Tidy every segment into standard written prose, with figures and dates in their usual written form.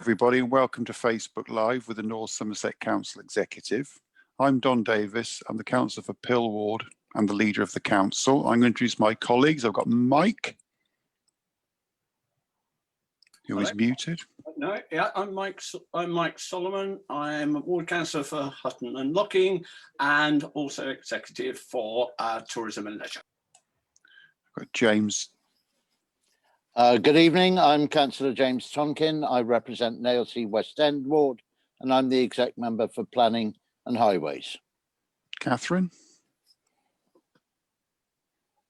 Everybody, and welcome to Facebook Live with the North Somerset Council Executive. I'm Don Davis. I'm the Councillor for Pill Ward and the leader of the council. I'm going to introduce my colleagues. I've got Mike, who is muted. No, yeah, I'm Mike Solomon. I'm a ward councillor for Hutton and Locking and also executive for tourism and leisure. I've got James. Good evening, I'm Councillor James Tonkin. I represent Nailsea West End Ward and I'm the exec member for Planning and Highways. Catherine.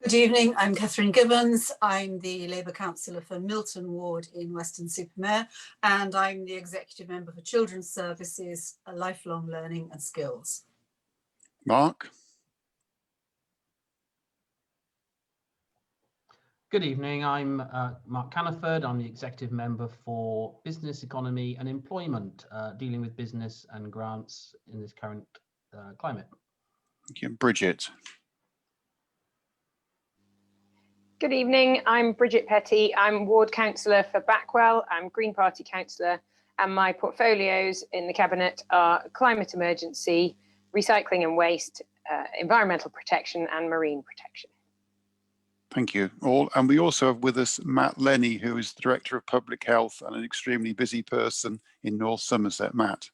Good evening, I'm Catherine Gibbons. I'm the Labour Councillor for Milton Ward in Weston-super-Mare and I'm the executive member for Children's Services, Lifelong Learning and Skills. Mark. Good evening, I'm Mark Canniford. I'm the Executive Member for Business, Economy and Employment, dealing with business and grants in this current climate. Thank you. Bridget. Good evening, I'm Bridget Petty. I'm Ward Councillor for Backwell. I'm Green Party Councillor and my portfolios in the Cabinet are climate emergency, recycling and waste, environmental protection and marine protection. Thank you all. And we also have with us Matt Lenny, who is the Director of Public Health and an extremely busy person in North Somerset. Matt.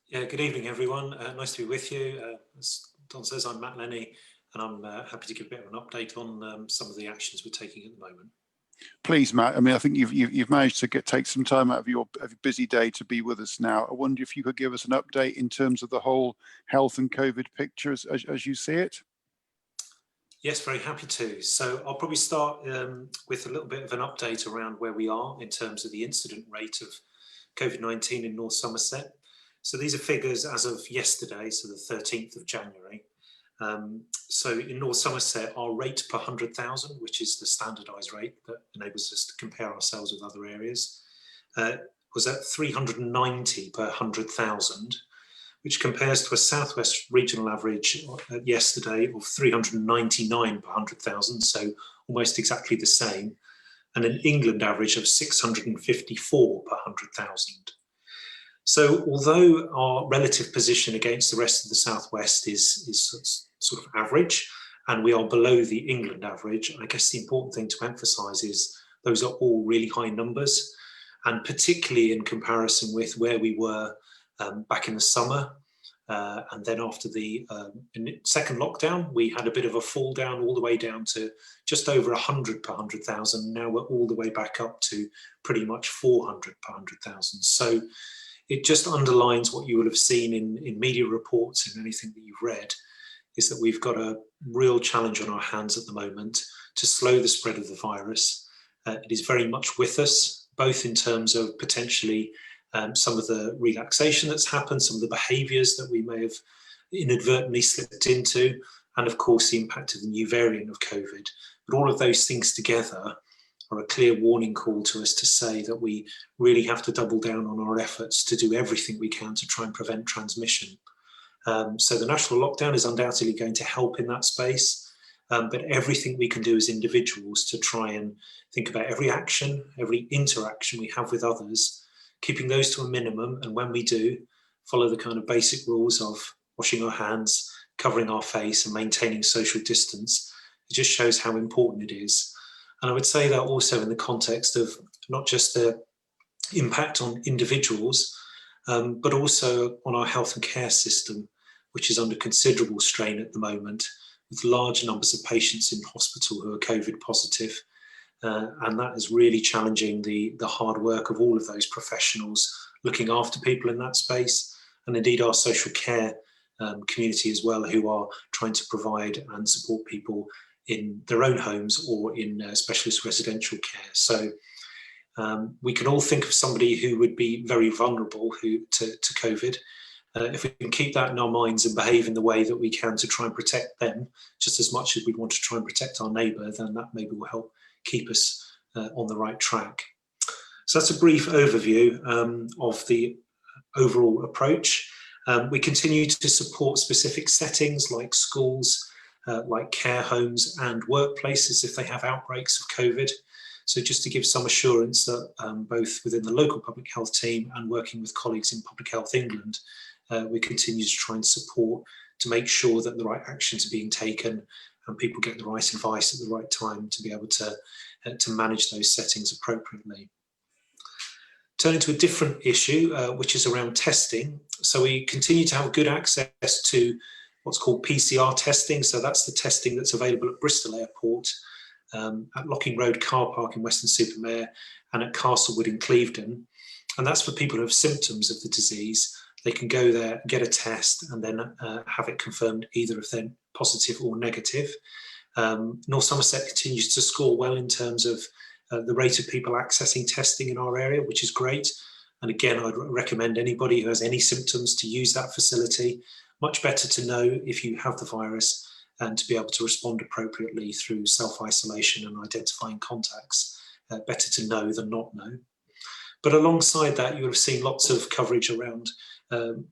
Yeah, good evening, everyone. Nice to be with you. As Don says, I'm Matt Lenny, and I'm happy to give a bit of an update on some of the actions we're taking at the moment. Please, Matt. I mean, I think you've managed to take some time out of your busy day to be with us now. I wonder if you could give us an update in terms of the whole health and COVID picture as you see it. Yes, very happy to. So I'll probably start with a little bit of an update around where we are in terms of the incident rate of COVID-19 in North Somerset. So these are figures as of yesterday, so the 13th of January. So in North Somerset, our rate per 100,000, which is the standardised rate that enables us to compare ourselves with other areas, was at 390 per 100,000. Which compares to a Southwest regional average yesterday of 399 per 100,000, so almost exactly the same, and an England average of 654 per 100,000. So although our relative position against the rest of the Southwest is sort of average, and we are below the England average, I guess the important thing to emphasise is those are all really high numbers, and particularly in comparison with where we were back in the summer, and then after the second lockdown, we had a bit of a fall down all the way down to just over 100 per 100,000. Now we're all the way back up to pretty much 400 per 100,000. So it just underlines what you will have seen in media reports and anything that you've read, is that we've got a real challenge on our hands at the moment to slow the spread of the virus. It is very much with us, both in terms of potentially some of the relaxation that's happened, some of the behaviours that we may have inadvertently slipped into, and of course the impact of the new variant of COVID. But all of those things together are a clear warning call to us to say that we really have to double down on our efforts to do everything we can to try and prevent transmission. So the national lockdown is undoubtedly going to help in that space, but everything we can do as individuals to try and think about every action, every interaction we have with others, keeping those to a minimum, and when we do, follow the kind of basic rules of washing our hands, covering our face and maintaining social distance. It just shows how important it is. And I would say that also in the context of not just the impact on individuals, but also on our health and care system, which is under considerable strain at the moment, with large numbers of patients in hospital who are COVID positive. And that is really challenging the hard work of all of those professionals looking after people in that space, and indeed our social care community as well, who are trying to provide and support people in their own homes or in specialist residential care. So we can all think of somebody who would be very vulnerable to COVID. If we can keep that in our minds and behave in the way that we can to try and protect them, just as much as we want to try and protect our neighbour, then that maybe will help keep us on the right track. So that's a brief overview of the overall approach. We continue to support specific settings like schools, like care homes and workplaces if they have outbreaks of COVID. So just to give some assurance that both within the local public health team and working with colleagues in Public Health England, we continue to try and support to make sure that the right actions are being taken and people get the right advice at the right time to be able to manage those settings appropriately. Turning to a different issue, which is around testing. So we continue to have good access to what's called PCR testing. So that's the testing that's available at Bristol Airport, at Locking Road car park in Weston-super-Mare, and at Castlewood in Clevedon. And that's for people who have symptoms of the disease. They can go there, get a test, and then have it confirmed either if they're positive or negative. North Somerset continues to score well in terms of the rate of people accessing testing in our area, which is great. And again, I'd recommend anybody who has any symptoms to use that facility. Much better to know if you have the virus and to be able to respond appropriately through self-isolation and identifying contacts. Better to know than not know. But alongside that, you would have seen lots of coverage around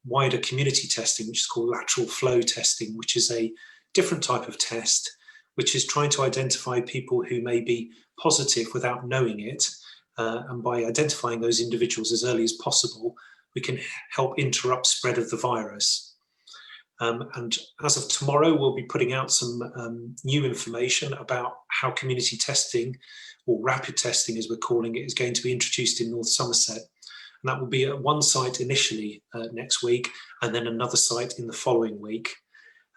wider community testing, which is called lateral flow testing, which is a different type of test, which is trying to identify people who may be positive without knowing it. And by identifying those individuals as early as possible, we can help interrupt spread of the virus. And as of tomorrow, we'll be putting out some new information about how community testing, or rapid testing as we're calling it, is going to be introduced in North Somerset. And that will be at one site initially next week, and then another site in the following week.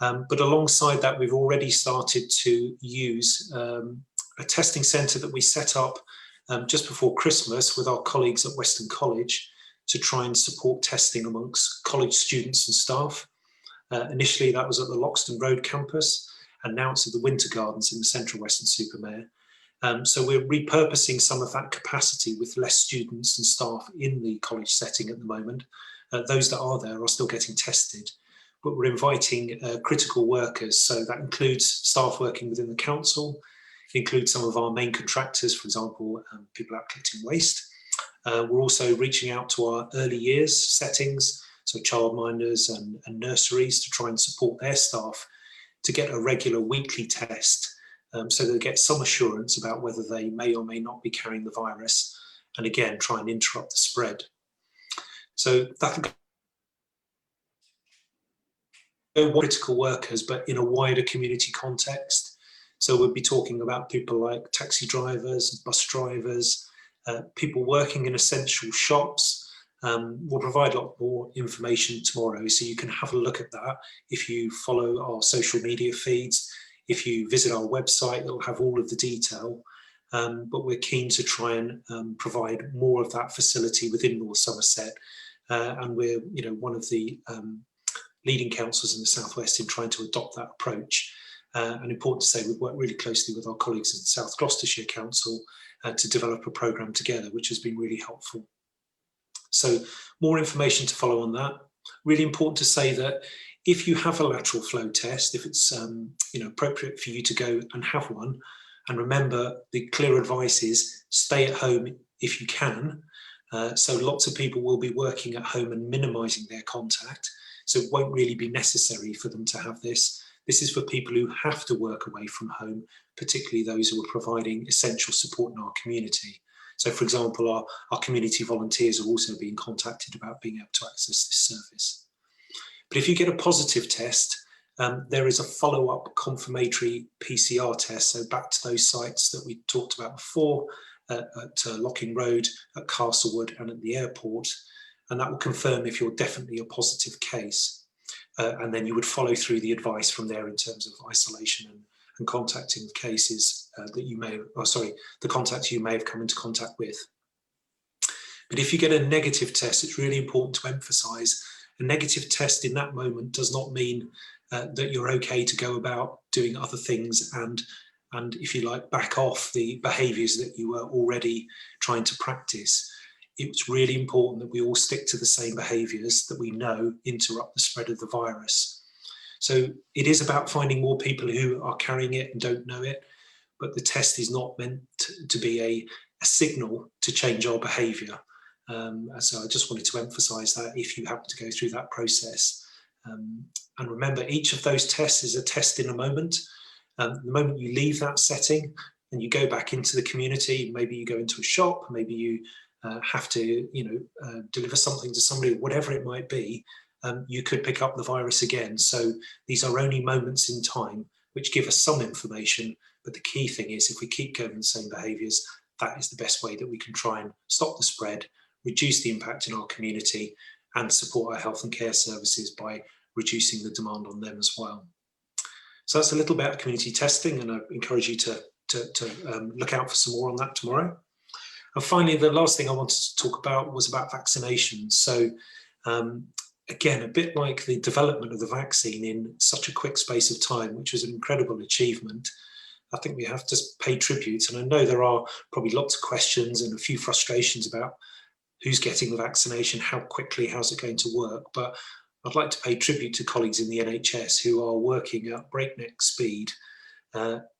But alongside that, we've already started to use a testing centre that we set up just before Christmas with our colleagues at Weston College to try and support testing amongst college students and staff. Initially, that was at the Loxton Road campus, and now it's at the Winter Gardens in the central Weston-super-Mare. So we're repurposing some of that capacity with less students and staff in the college setting at the moment. Those that are there are still getting tested, but we're inviting critical workers. So that includes staff working within the council, includes some of our main contractors, for example, people out collecting waste. We're also reaching out to our early years settings, so childminders and nurseries, to try and support their staff to get a regular weekly test, so they get some assurance about whether they may or may not be carrying the virus, and again, try and interrupt the spread. So that'll go critical workers, but in a wider community context. So we'll be talking about people like taxi drivers, bus drivers, people working in essential shops. We'll provide a lot more information tomorrow, so you can have a look at that if you follow our social media feeds. If you visit our website, it'll have all of the detail. But we're keen to try and provide more of that facility within North Somerset. And we're one of the leading councils in the Southwest in trying to adopt that approach. And important to say, we've worked really closely with our colleagues in South Gloucestershire Council to develop a programme together, which has been really helpful. So more information to follow on that. Really important to say that if you have a lateral flow test, if it's appropriate for you to go and have one, and remember the clear advice is stay at home if you can. So lots of people will be working at home and minimising their contact. So it won't really be necessary for them to have this. This is for people who have to work away from home, particularly those who are providing essential support in our community. So for example, our community volunteers are also being contacted about being able to access this service. But if you get a positive test, there is a follow-up confirmatory PCR test. So back to those sites that we talked about before, at Locking Road, at Castlewood and at the airport. And that will confirm if you're definitely a positive case. And then you would follow through the advice from there in terms of isolation and contacting the cases that you may, the contacts you may have come into contact with. But if you get a negative test, it's really important to emphasise a negative test in that moment does not mean that you're okay to go about doing other things and if you like, back off the behaviours that you were already trying to practice. It's really important that we all stick to the same behaviours that we know interrupt the spread of the virus. So it is about finding more people who are carrying it and don't know it, but the test is not meant to be a signal to change our behaviour. So I just wanted to emphasise that if you happen to go through that process. And remember, each of those tests is a test in a moment. The moment you leave that setting, and you go back into the community, maybe you go into a shop, maybe you have to, deliver something to somebody, whatever it might be, you could pick up the virus again. So these are only moments in time which give us some information. But the key thing is, if we keep going the same behaviours, that is the best way that we can try and stop the spread, reduce the impact in our community, and support our health and care services by reducing the demand on them as well. So that's a little bit about community testing, and I encourage you to look out for some more on that tomorrow. And finally, the last thing I wanted to talk about was about vaccinations. So again, a bit like the development of the vaccine in such a quick space of time, which was an incredible achievement, I think we have to pay tribute. And I know there are probably lots of questions and a few frustrations about who's getting the vaccination, how quickly, how's it going to work. But I'd like to pay tribute to colleagues in the NHS who are working at breakneck speed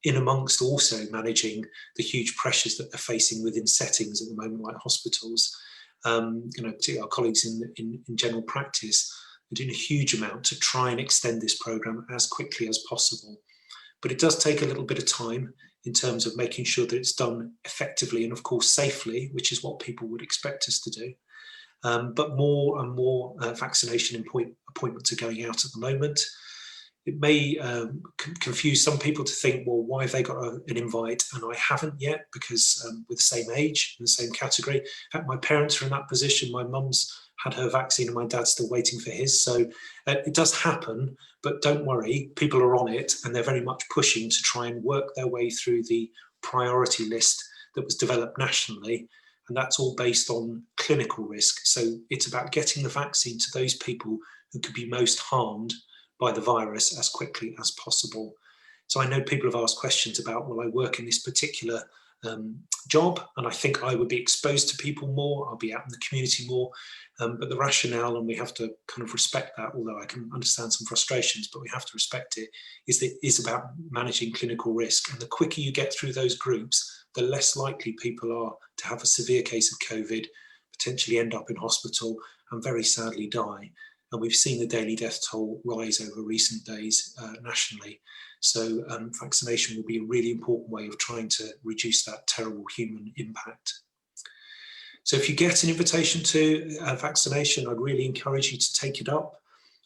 in amongst also managing the huge pressures that they're facing within settings at the moment, like hospitals. Particularly our colleagues in general practice are doing a huge amount to try and extend this programme as quickly as possible. But it does take a little bit of time in terms of making sure that it's done effectively and, of course, safely, which is what people would expect us to do. But more and more vaccination appointments are going out at the moment. It may confuse some people to think, well, why have they got an invite and I haven't yet? Because we're the same age, in the same category. In fact, my parents are in that position. My mum's had her vaccine and my dad's still waiting for his. So it does happen, but don't worry, people are on it and they're very much pushing to try and work their way through the priority list that was developed nationally. And that's all based on clinical risk. So it's about getting the vaccine to those people who could be most harmed by the virus as quickly as possible. So I know people have asked questions about, well, I work in this particular job and I think I would be exposed to people more, I'll be out in the community more, but the rationale, and we have to kind of respect that, although I can understand some frustrations, but we have to respect it, is about managing clinical risk. And the quicker you get through those groups, the less likely people are to have a severe case of COVID, potentially end up in hospital and very sadly die. And we've seen the daily death toll rise over recent days nationally. So vaccination will be a really important way of trying to reduce that terrible human impact. So if you get an invitation to vaccination, I'd really encourage you to take it up.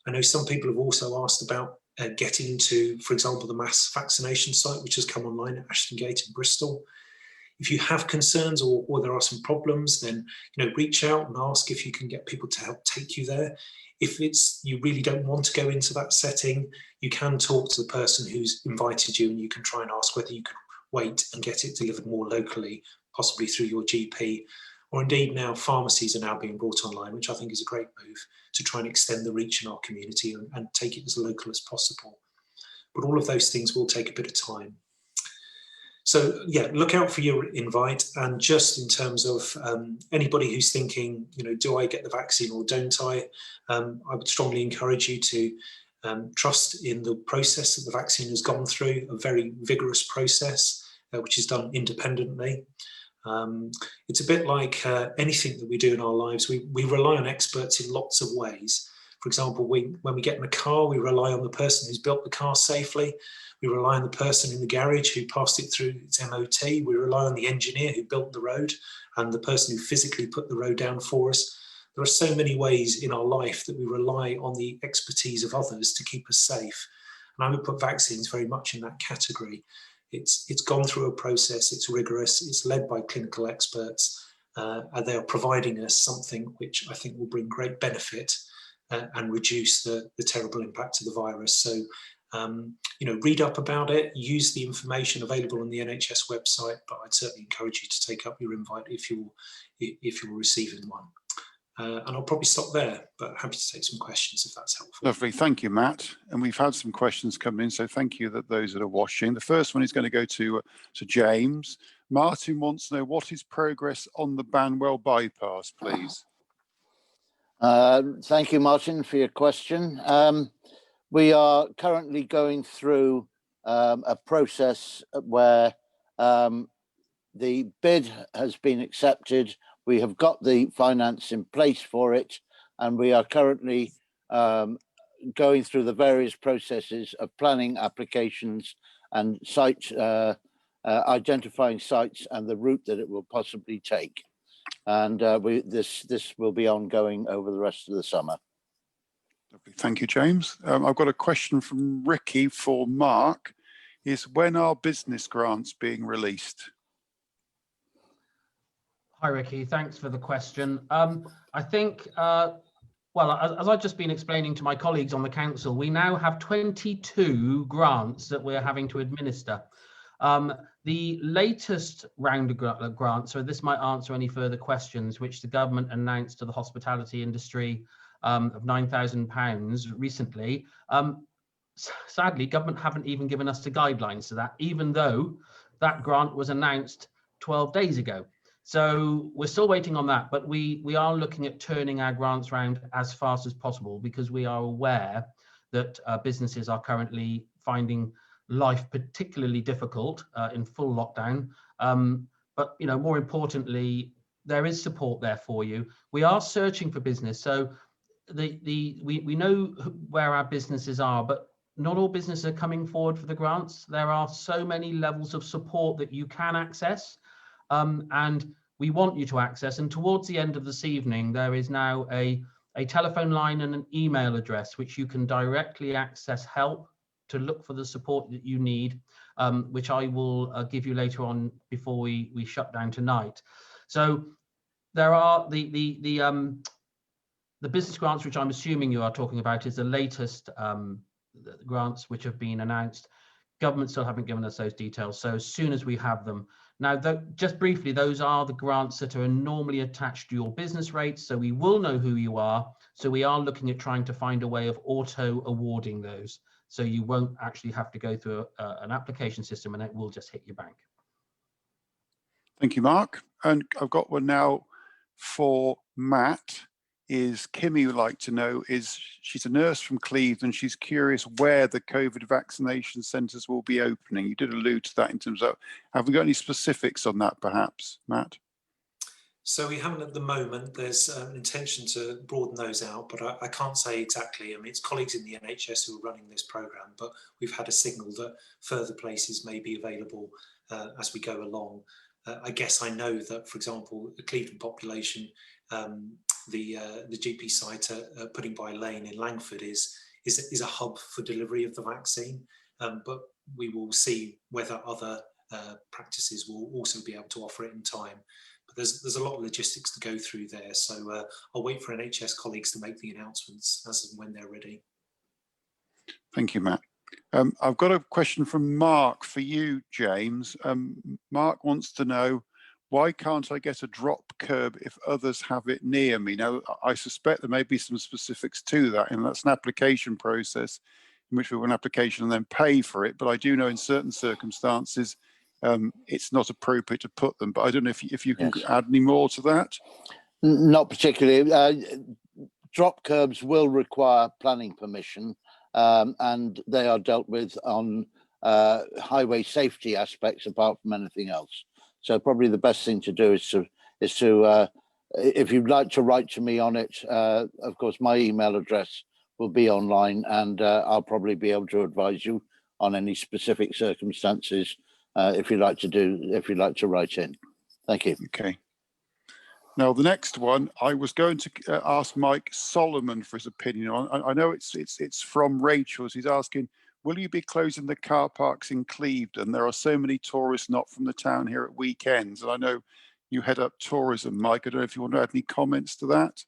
I know some people have also asked about getting into, for example, the mass vaccination site, which has come online at Ashton Gate in Bristol. If you have concerns or there are some problems, then reach out and ask if you can get people to help take you there. If you really don't want to go into that setting, you can talk to the person who's invited you and you can try and ask whether you can wait and get it delivered more locally, possibly through your GP. Or indeed now pharmacies are now being brought online, which I think is a great move to try and extend the reach in our community and take it as local as possible. But all of those things will take a bit of time. So yeah, look out for your invite. And just in terms of anybody who's thinking, do I get the vaccine or don't I would strongly encourage you to trust in the process that the vaccine has gone through, a very vigorous process, which is done independently. It's a bit like anything that we do in our lives. We rely on experts in lots of ways. For example, when we get in a car, we rely on the person who's built the car safely. We rely on the person in the garage who passed it through its MOT. We rely on the engineer who built the road and the person who physically put the road down for us. There are so many ways in our life that we rely on the expertise of others to keep us safe. And I would put vaccines very much in that category. It's gone through a process, it's rigorous, it's led by clinical experts, and they are providing us something which I think will bring great benefit and reduce the terrible impact of the virus. So, read up about it, use the information available on the NHS website, but I'd certainly encourage you to take up your invite if you're receiving one. And I'll probably stop there, but happy to take some questions if that's helpful. Lovely, thank you, Matt. And we've had some questions come in, so thank you those that are watching. The first one is going to go to James. Martin wants to know, what is progress on the Banwell bypass, please? Thank you, Martin, for your question. We are currently going through a process where the bid has been accepted. We have got the finance in place for it, and we are currently going through the various processes of planning applications and site identifying sites and the route that it will possibly take. And this will be ongoing over the rest of the summer. Lovely. Thank you, James. I've got a question from Ricky for Mark. Is when are business grants being released? Hi, Ricky. Thanks for the question. I think, well, as I've just been explaining to my colleagues on the council, we now have 22 grants that we're having to administer. The latest round of grants, so this might answer any further questions, which the government announced to the hospitality industry of £9,000 recently. Sadly, government haven't even given us the guidelines to that, even though that grant was announced 12 days ago. So we're still waiting on that, but we are looking at turning our grants around as fast as possible, because we are aware that businesses are currently finding life particularly difficult in full lockdown. But more importantly, there is support there for you. We are searching for business, so we know where our businesses are, but not all businesses are coming forward for the grants. There are so many levels of support that you can access, and we want you to access. And towards the end of this evening, there is now a telephone line and an email address which you can directly access help to look for the support that you need, which I will give you later on before we shut down tonight. So there are the business grants, which I'm assuming you are talking about, is the latest grants which have been announced. Government still haven't given us those details, so as soon as we have them. Now, just briefly, those are the grants that are normally attached to your business rates, so we will know who you are. So we are looking at trying to find a way of auto awarding those, so you won't actually have to go through an application system, and it will just hit your bank. Thank you, Mark. And I've got one now for Matt. Is Kimmy would like to know, she's a nurse from Cleveland. She's curious where the COVID vaccination centres will be opening. You did allude to that in terms of, have we got any specifics on that perhaps, Matt? So we haven't at the moment. There's an intention to broaden those out, but I can't say exactly. I mean, it's colleagues in the NHS who are running this programme, but we've had a signal that further places may be available as we go along. I guess I know that, for example, the Cleveland population, the GP site at Pudding by Lane in Langford is a hub for delivery of the vaccine, but we will see whether other practices will also be able to offer it in time. But there's a lot of logistics to go through there, so I'll wait for NHS colleagues to make the announcements as and when they're ready. Thank you, Matt. I've got a question from Mark for you, James. Mark wants to know, why can't I get a drop curb if others have it near me? Now, I suspect there may be some specifics to that, and that's an application process in which we have an application and then pay for it. But I do know in certain circumstances, it's not appropriate to put them. But I don't know if you can add any more to that. Not particularly. Drop curbs will require planning permission, and they are dealt with on highway safety aspects apart from anything else. So probably the best thing to do is to if you'd like to write to me on it, of course, my email address will be online, and I'll probably be able to advise you on any specific circumstances if you'd like to write in. Thank you. Okay. Now, the next one, I was going to ask Mike Solomon for his opinion on. I know it's from Rachel. He's asking, will you be closing the car parks in Clevedon? There are so many tourists not from the town here at weekends. And I know you head up tourism, Mike. I don't know if you want to add any comments to that.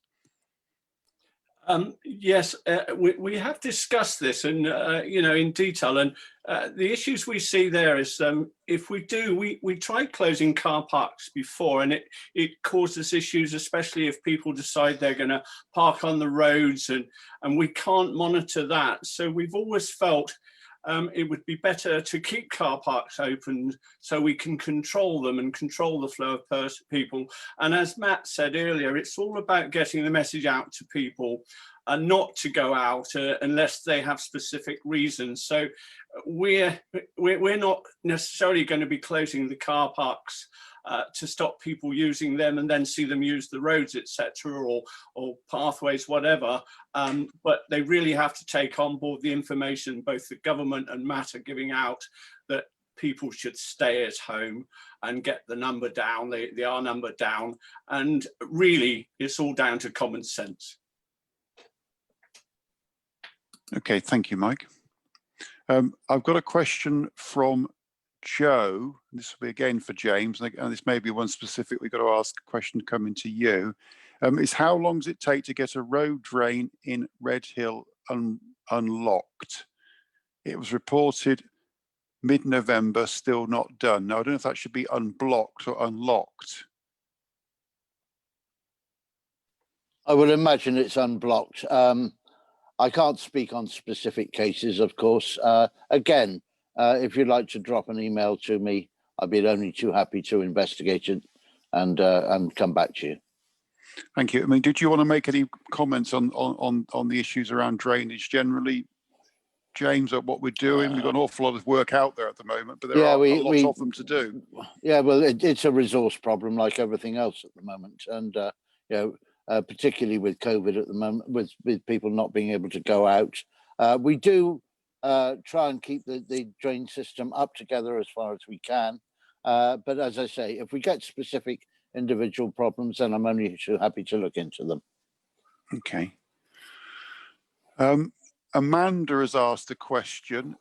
Yes, we have discussed this and in detail, and the issues we see there is if we tried closing car parks before, and it causes issues, especially if people decide they're going to park on the roads, and we can't monitor that. So we've always felt it would be better to keep car parks open so we can control them and control the flow of people. And as Matt said earlier, it's all about getting the message out to people and not to go out unless they have specific reasons. So we're not necessarily going to be closing the car parks to stop people using them and then see them use the roads, etc., or pathways, whatever. But they really have to take on board the information both the government and Matt are giving out, that people should stay at home and get the number down, the R number down. And really, it's all down to common sense. Okay, thank you, Mike. I've got a question from Joe. This will be again for James, and this may be one specific we've got to ask a question coming to you. Is how long does it take to get a road drain in Red Hill unlocked? It was reported mid-November, still not done. Now, I don't know if that should be unblocked or unlocked. I would imagine it's unblocked. I can't speak on specific cases, of course. Again, if you'd like to drop an email to me, I'd be only too happy to investigate it and come back to you. Thank you. I mean, did you want to make any comments on the issues around drainage generally, James, at what we're doing? We've got an awful lot of work out there at the moment, but there are a lot of them to do. Yeah, well, it's a resource problem like everything else at the moment. And, you know, particularly with COVID at the moment, with people not being able to go out. We do try and keep the drain system up together as far as we can. But as I say, if we get specific individual problems, then I'm only too happy to look into them. Okay. Amanda has asked a question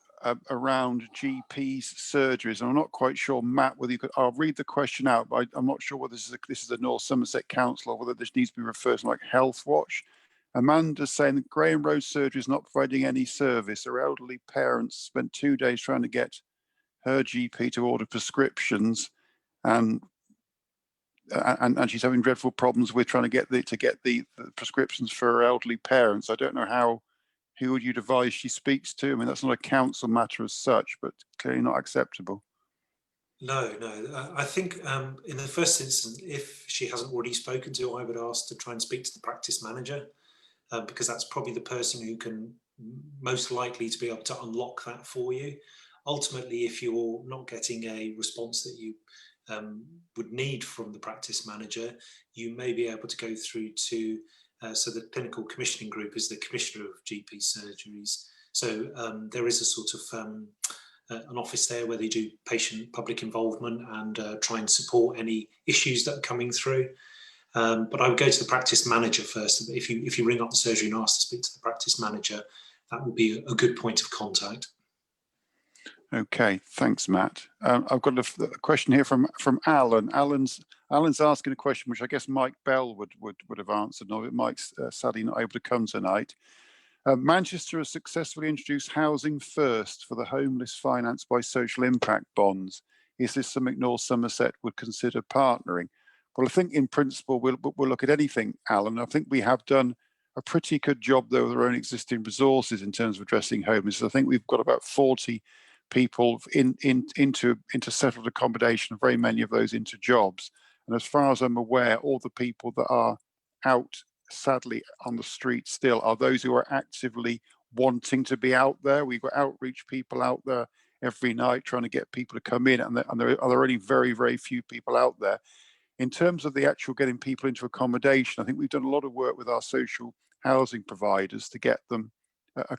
around GPs surgeries. I'm not quite sure, Matt, whether you could, I'll read the question out, but I'm not sure whether this is a North Somerset Council or whether this needs to be referred to like Health Watch. Amanda's saying that Graham Road Surgery is not providing any service. Her elderly parents spent 2 days trying to get her GP to order prescriptions, and she's having dreadful problems with trying to get the prescriptions for her elderly parents. I don't know who would you advise she speaks to? I mean, that's not a council matter as such, but clearly not acceptable. No. I think in the first instance, if she hasn't already spoken to, I would ask to try and speak to the practice manager, because that's probably the person who can most likely to be able to unlock that for you. Ultimately, if you're not getting a response that you would need from the practice manager, you may be able to go through to so the clinical commissioning group is the commissioner of GP surgeries. So there is a sort of an office there where they do patient public involvement and try and support any issues that are coming through. But I would go to the practice manager first. If you ring up the surgery and ask to speak to the practice manager, that would be a good point of contact. Okay, thanks, Matt. I've got a question here from Alan. Alan's asking a question which I guess Mike Bell would have answered. No, Mike's sadly not able to come tonight. Manchester has successfully introduced housing first for the homeless financed by social impact bonds. Is this something North Somerset would consider partnering? Well, I think in principle we'll look at anything, Alan. I think we have done a pretty good job though with our own existing resources in terms of addressing homelessness. I think we've got about 40 people into settled accommodation, very many of those into jobs. And as far as I'm aware, all the people that are out, sadly, on the street still are those who are actively wanting to be out there. We've got outreach people out there every night trying to get people to come in, and there are only very, very few people out there. In terms of the actual getting people into accommodation, I think we've done a lot of work with our social housing providers to get them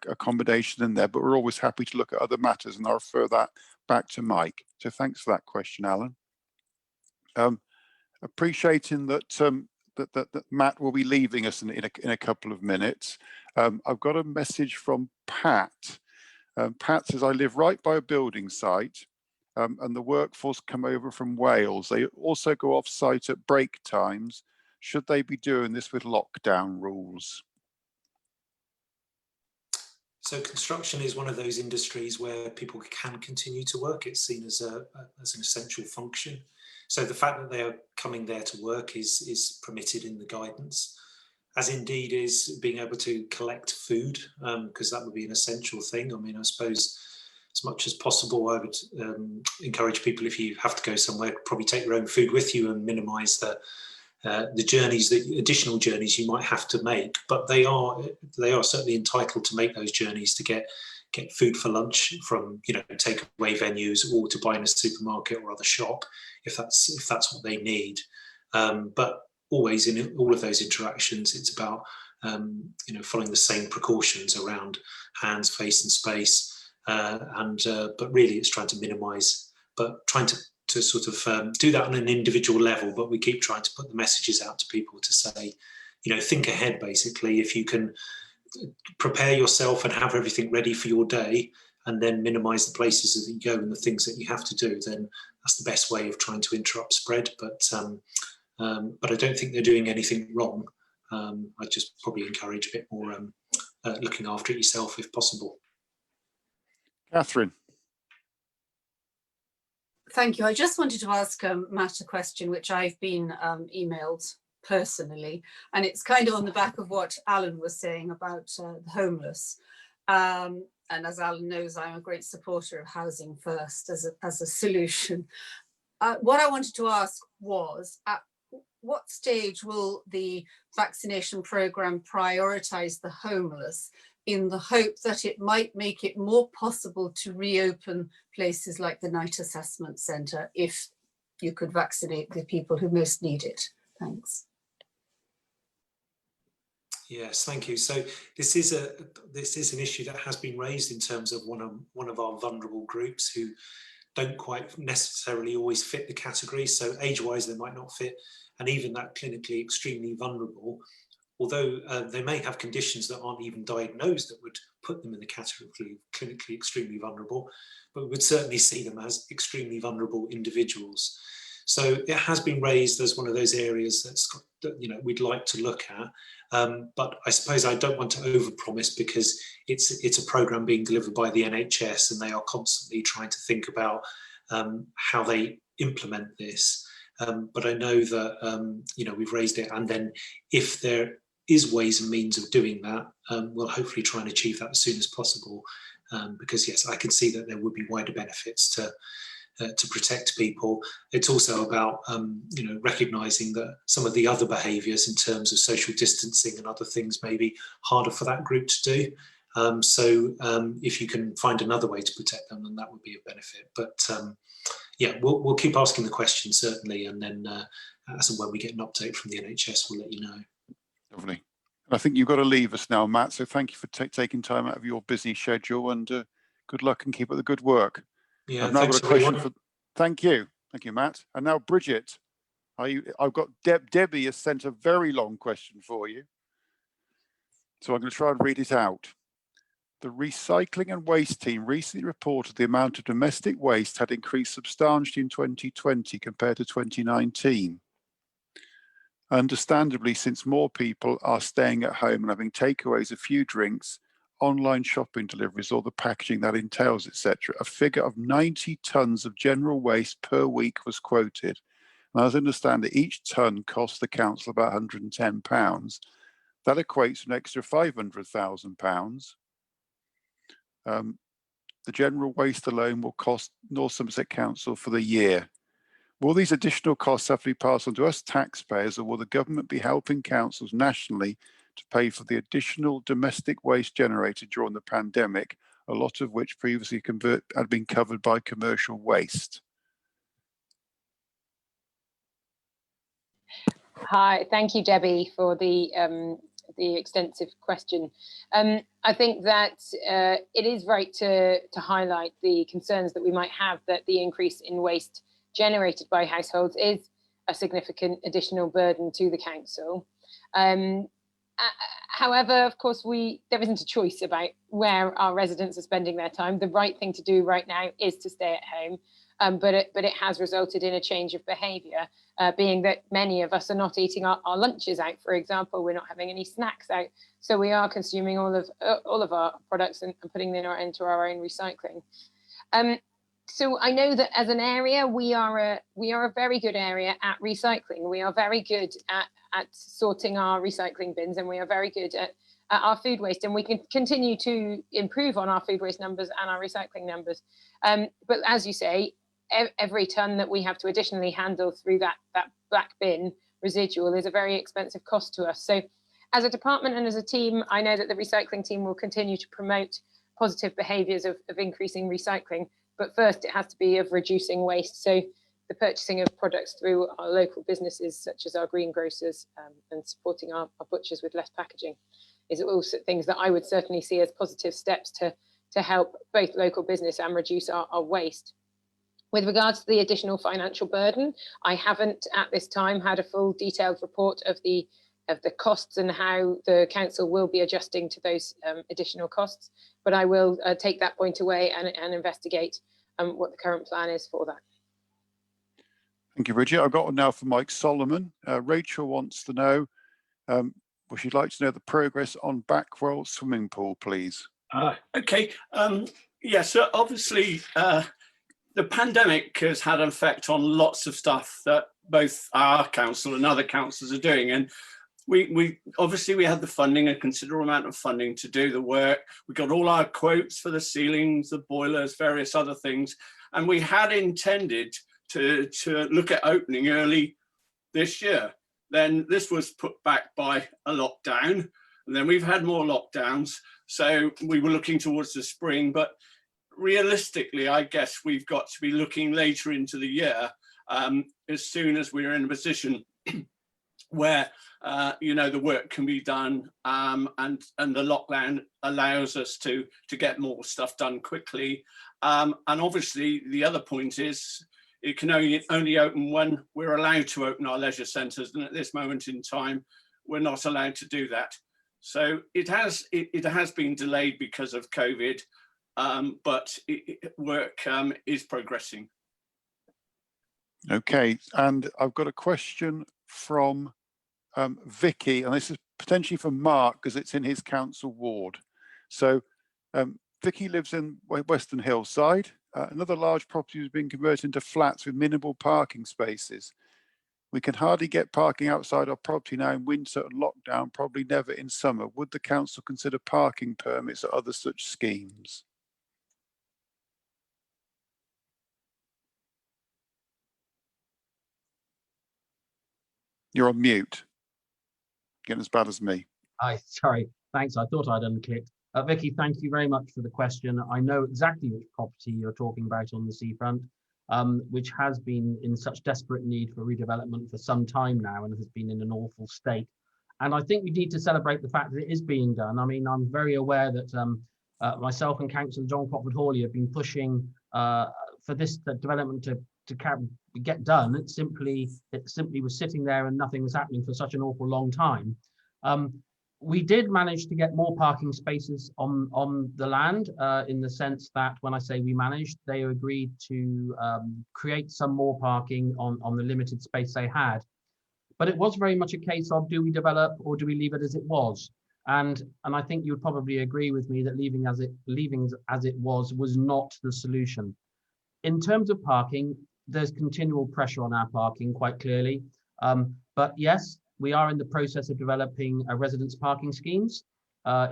accommodation in there, but we're always happy to look at other matters, and I'll refer that back to Mike. So thanks for that question, Alan. Appreciating that that Matt will be leaving us in a couple of minutes. I've got a message from Pat. Pat says, I live right by a building site, and the workforce come over from Wales. They also go off site at break times. Should they be doing this with lockdown rules? So construction is one of those industries where people can continue to work. It's seen as an essential function. So the fact that they are coming there to work is permitted in the guidance, as indeed is being able to collect food, because that would be an essential thing. I mean, I suppose as much as possible, I would encourage people, if you have to go somewhere, probably take your own food with you and minimise the journeys, the additional journeys you might have to make. But they are certainly entitled to make those journeys to get food for lunch from, you know, takeaway venues, or to buy in a supermarket or other shop if that's what they need. But always in all of those interactions, it's about you know, following the same precautions around hands, face, and space. But really, it's trying to minimise but trying to sort of do that on an individual level. But we keep trying to put the messages out to people to say, you know, think ahead. Basically, if you can prepare yourself and have everything ready for your day, and then minimise the places that you go and the things that you have to do, then that's the best way of trying to interrupt spread. But I don't think they're doing anything wrong. I just probably encourage a bit more looking after it yourself if possible. Catherine. Thank you. I just wanted to ask Matt a question, which I've been emailed personally, and it's kind of on the back of what Alan was saying about the homeless. And as Alan knows, I'm a great supporter of housing first as a solution. What I wanted to ask was, at what stage will the vaccination programme prioritise the homeless, in the hope that it might make it more possible to reopen places like the Night Assessment Centre if you could vaccinate the people who most need it? Thanks. Yes, thank you. So this is an issue that has been raised in terms of one of our vulnerable groups who don't quite necessarily always fit the category. So age-wise, they might not fit, and even that clinically extremely vulnerable, although they may have conditions that aren't even diagnosed that would put them in the category clinically extremely vulnerable, but we would certainly see them as extremely vulnerable individuals. So it has been raised as one of those areas that we'd like to look at. But I suppose I don't want to overpromise, because it's a programme being delivered by the NHS, and they are constantly trying to think about how they implement this. But I know that we've raised it, and then if there is ways and means of doing that, we'll hopefully try and achieve that as soon as possible. Because yes, I can see that there would be wider benefits to protect people. It's also about recognising that some of the other behaviours in terms of social distancing and other things may be harder for that group to do. So if you can find another way to protect them, then that would be a benefit. But yeah, we'll keep asking the question, certainly, and then as and when we get an update from the NHS, we'll let you know. Lovely. I think you've got to leave us now, Matt. So thank you for taking time out of your busy schedule, and good luck and keep up the good work. Yeah, I've now got a question thank you, Matt. And now Bridget, I've got Debbie has sent a very long question for you, so I'm going to try and read it out. The recycling and waste team recently reported the amount of domestic waste had increased substantially in 2020 compared to 2019. Understandably, since more people are staying at home and having takeaways, a few drinks, online shopping deliveries, or the packaging that entails, etc., a figure of 90 tonnes of general waste per week was quoted. And as I understand it, each tonne costs the council about £110. That equates to an extra £500,000. The general waste alone will cost North Somerset Council for the year. Will these additional costs have to be passed on to us taxpayers, or will the government be helping councils nationally to pay for the additional domestic waste generated during the pandemic, a lot of which previously had been covered by commercial waste? Hi, thank you, Debbie, for the extensive question. I think that it is right to highlight the concerns that we might have that the increase in waste generated by households is a significant additional burden to the council. However, of course, there isn't a choice about where our residents are spending their time. The right thing to do right now is to stay at home, but it has resulted in a change of behaviour, being that many of us are not eating our lunches out, for example. We're not having any snacks out, so we are consuming all of our products and putting them into our own recycling. So I know that as an area, we are a very good area at recycling. We are very good at sorting our recycling bins, and we are very good at our food waste, and we can continue to improve on our food waste numbers and our recycling numbers. But as you say, every tonne that we have to additionally handle through that black bin residual is a very expensive cost to us. So as a department and as a team, I know that the recycling team will continue to promote positive behaviours of increasing recycling. But first, it has to be of reducing waste. So the purchasing of products through our local businesses, such as our greengrocers, and supporting our butchers with less packaging, is also things that I would certainly see as positive steps to help both local business and reduce our waste. With regards to the additional financial burden, I haven't at this time had a full detailed report of the costs and how the council will be adjusting to those additional costs, but I will take that point away and investigate what the current plan is for that. Thank you, Bridget. I've got one now from Mike Solomon. Rachel wants to know, would you like to know the progress on Backwell swimming pool, please? Okay. Yeah, so obviously the pandemic has had an effect on lots of stuff that both our council and other councils are doing. And we obviously had the funding, a considerable amount of funding to do the work. We got all our quotes for the ceilings, the boilers, various other things. And we had intended to look at opening early this year. Then this was put back by a lockdown, and then we've had more lockdowns. So we were looking towards the spring, but realistically, I guess we've got to be looking later into the year, as soon as we're in a position where you know, the work can be done, and the lockdown allows us to get more stuff done quickly. And obviously, the other point is it can only open when we're allowed to open our leisure centres, and at this moment in time, we're not allowed to do that. So it has been delayed because of COVID, but work is progressing. Okay, and I've got a question from Vicky, and this is potentially for Mark because it's in his council ward. So Vicky lives in Western Hillside. Another large property has been converted into flats with minimal parking spaces. We can hardly get parking outside our property now in winter and lockdown, probably never in summer. Would the council consider parking permits or other such schemes? You're on mute. Getting as bad as me. Hi, sorry. Thanks. I thought I'd unclicked. Vicky, thank you very much for the question. I know exactly which property you're talking about on the seafront, which has been in such desperate need for redevelopment for some time now and has been in an awful state. And I think we need to celebrate the fact that it is being done. I mean, I'm very aware that myself and Councillor John Crockford-Hawley have been pushing for this development to get done. It simply was sitting there and nothing was happening for such an awful long time. We did manage to get more parking spaces on the land, in the sense that when I say we managed, they agreed to create some more parking on the limited space they had. But it was very much a case of, do we develop or do we leave it as it was? And I think you would probably agree with me that leaving as it was not the solution. In terms of parking, there's continual pressure on our parking, quite clearly. But yes, we are in the process of developing residence parking schemes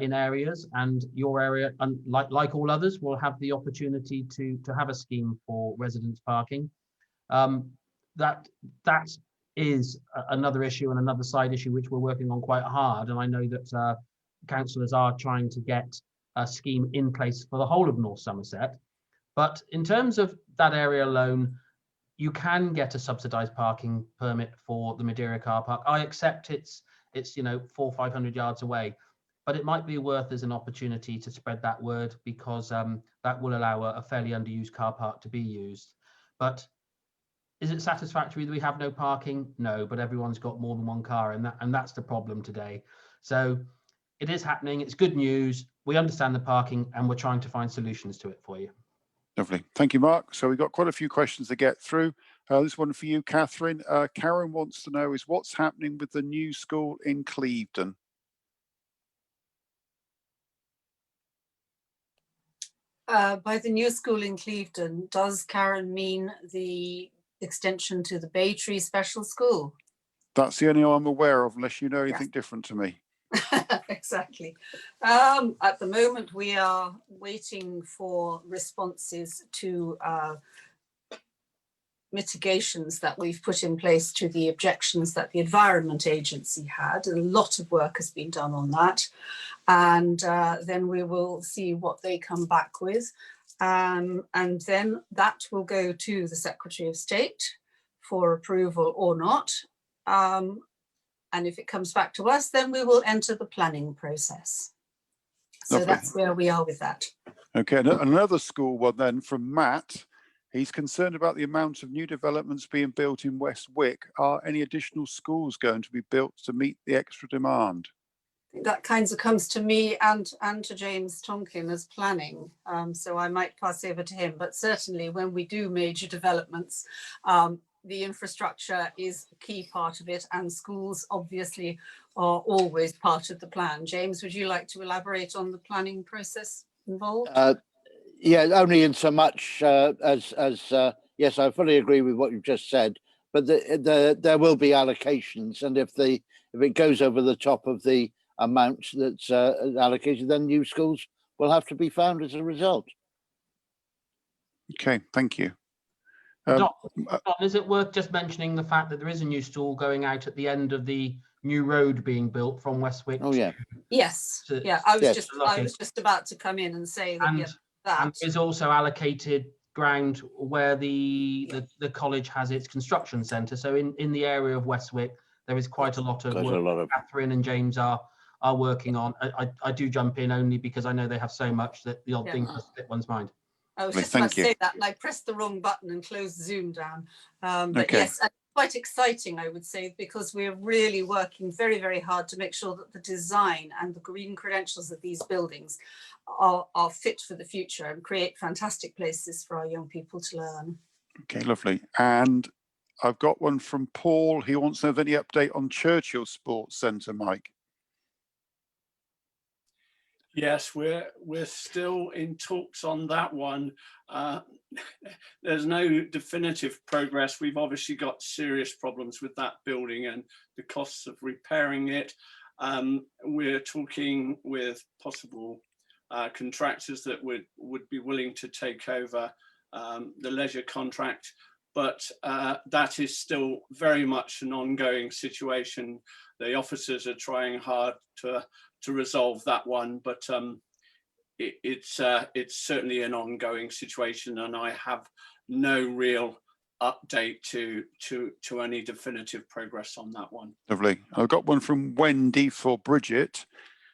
in areas, and your area, like all others, will have the opportunity to have a scheme for residence parking. That is another issue and another side issue which we're working on quite hard, and I know that councillors are trying to get a scheme in place for the whole of North Somerset. But in terms of that area alone, you can get a subsidised parking permit for the Madeira car park. I accept it's 400 or 500 yards away, but it might be worth as an opportunity to spread that word, because that will allow a fairly underused car park to be used. But is it satisfactory that we have no parking? No, but everyone's got more than one car, and that's the problem today. So it is happening. It's good news. We understand the parking, and we're trying to find solutions to it for you. Lovely. Thank you, Mark. So we've got quite a few questions to get through. This one for you, Catherine. Karen wants to know is what's happening with the new school in Clevedon? By the new school in Clevedon, does Karen mean the extension to the Bay Tree Special School? That's the only one I'm aware of, unless you know anything Yes. different to me. Exactly. At the moment, we are waiting for responses to mitigations that we've put in place to the objections that the Environment Agency had. A lot of work has been done on that. And then we will see what they come back with. And then that will go to the Secretary of State for approval or not. And if it comes back to us, then we will enter the planning process. So Lovely. that's where we are with that. Okay, another school one then from Matt. He's concerned about the amount of new developments being built in West Wick. Are any additional schools going to be built to meet the extra demand? That kind of comes to me and to James Tonkin as planning, so I might pass over to him. But certainly when we do major developments, the infrastructure is a key part of it, and schools obviously are always part of the plan. James, would you like to elaborate on the planning process involved? Yeah, only in so much as yes, I fully agree with what you've just said. But there will be allocations, and if it goes over the top of the amount that's allocated, then new schools will have to be found as a result. Okay, thank you. Don, is it worth just mentioning the fact that there is a new school going out at the end of the new road being built from Westwick? Oh yeah. Yes. Yeah, I was just about to come in and say that. And is also allocated ground where the college has its construction centre. So in the area of Westwick, there is quite a lot of work Catherine and James are working on. I do jump in only because I know they have so much that the odd thing does slip one's mind. I was just about to say that, and I pressed the wrong button and closed Zoom down. But yes, quite exciting, I would say, because we're really working very, very hard to make sure that the design and the green credentials of these buildings are fit for the future and create fantastic places for our young people to learn. Okay, lovely. And I've got one from Paul. He wants to know if any update on Churchill Sports Centre, Mike. Yes, we're still in talks on that one. There's no definitive progress. We've obviously got serious problems with that building and the costs of repairing it. We're talking with possible contractors that would be willing to take over the leisure contract, but that is still very much an ongoing situation. The officers are trying hard to resolve that one, but it's certainly an ongoing situation, and I have no real update to any definitive progress on that one. Lovely. I've got one from Wendy for Bridget,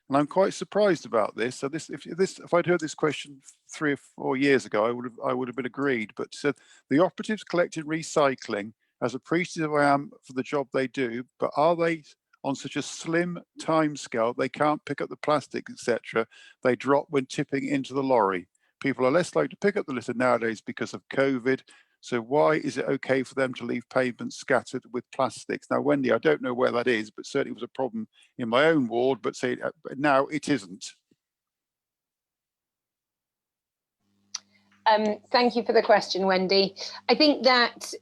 and I'm quite surprised about this. So if I'd heard this question 3 or 4 years ago, I would have been agreed. But said the operatives collected recycling. As appreciative I am for the job they do, but are they on such a slim timescale they can't pick up the plastic, etc. they drop when tipping into the lorry? People are less likely to pick up the litter nowadays because of COVID. So why is it okay for them to leave pavements scattered with plastics? Now, Wendy, I don't know where that is, but certainly it was a problem in my own ward, but say now it isn't. Thank you for the question, Wendy. I think that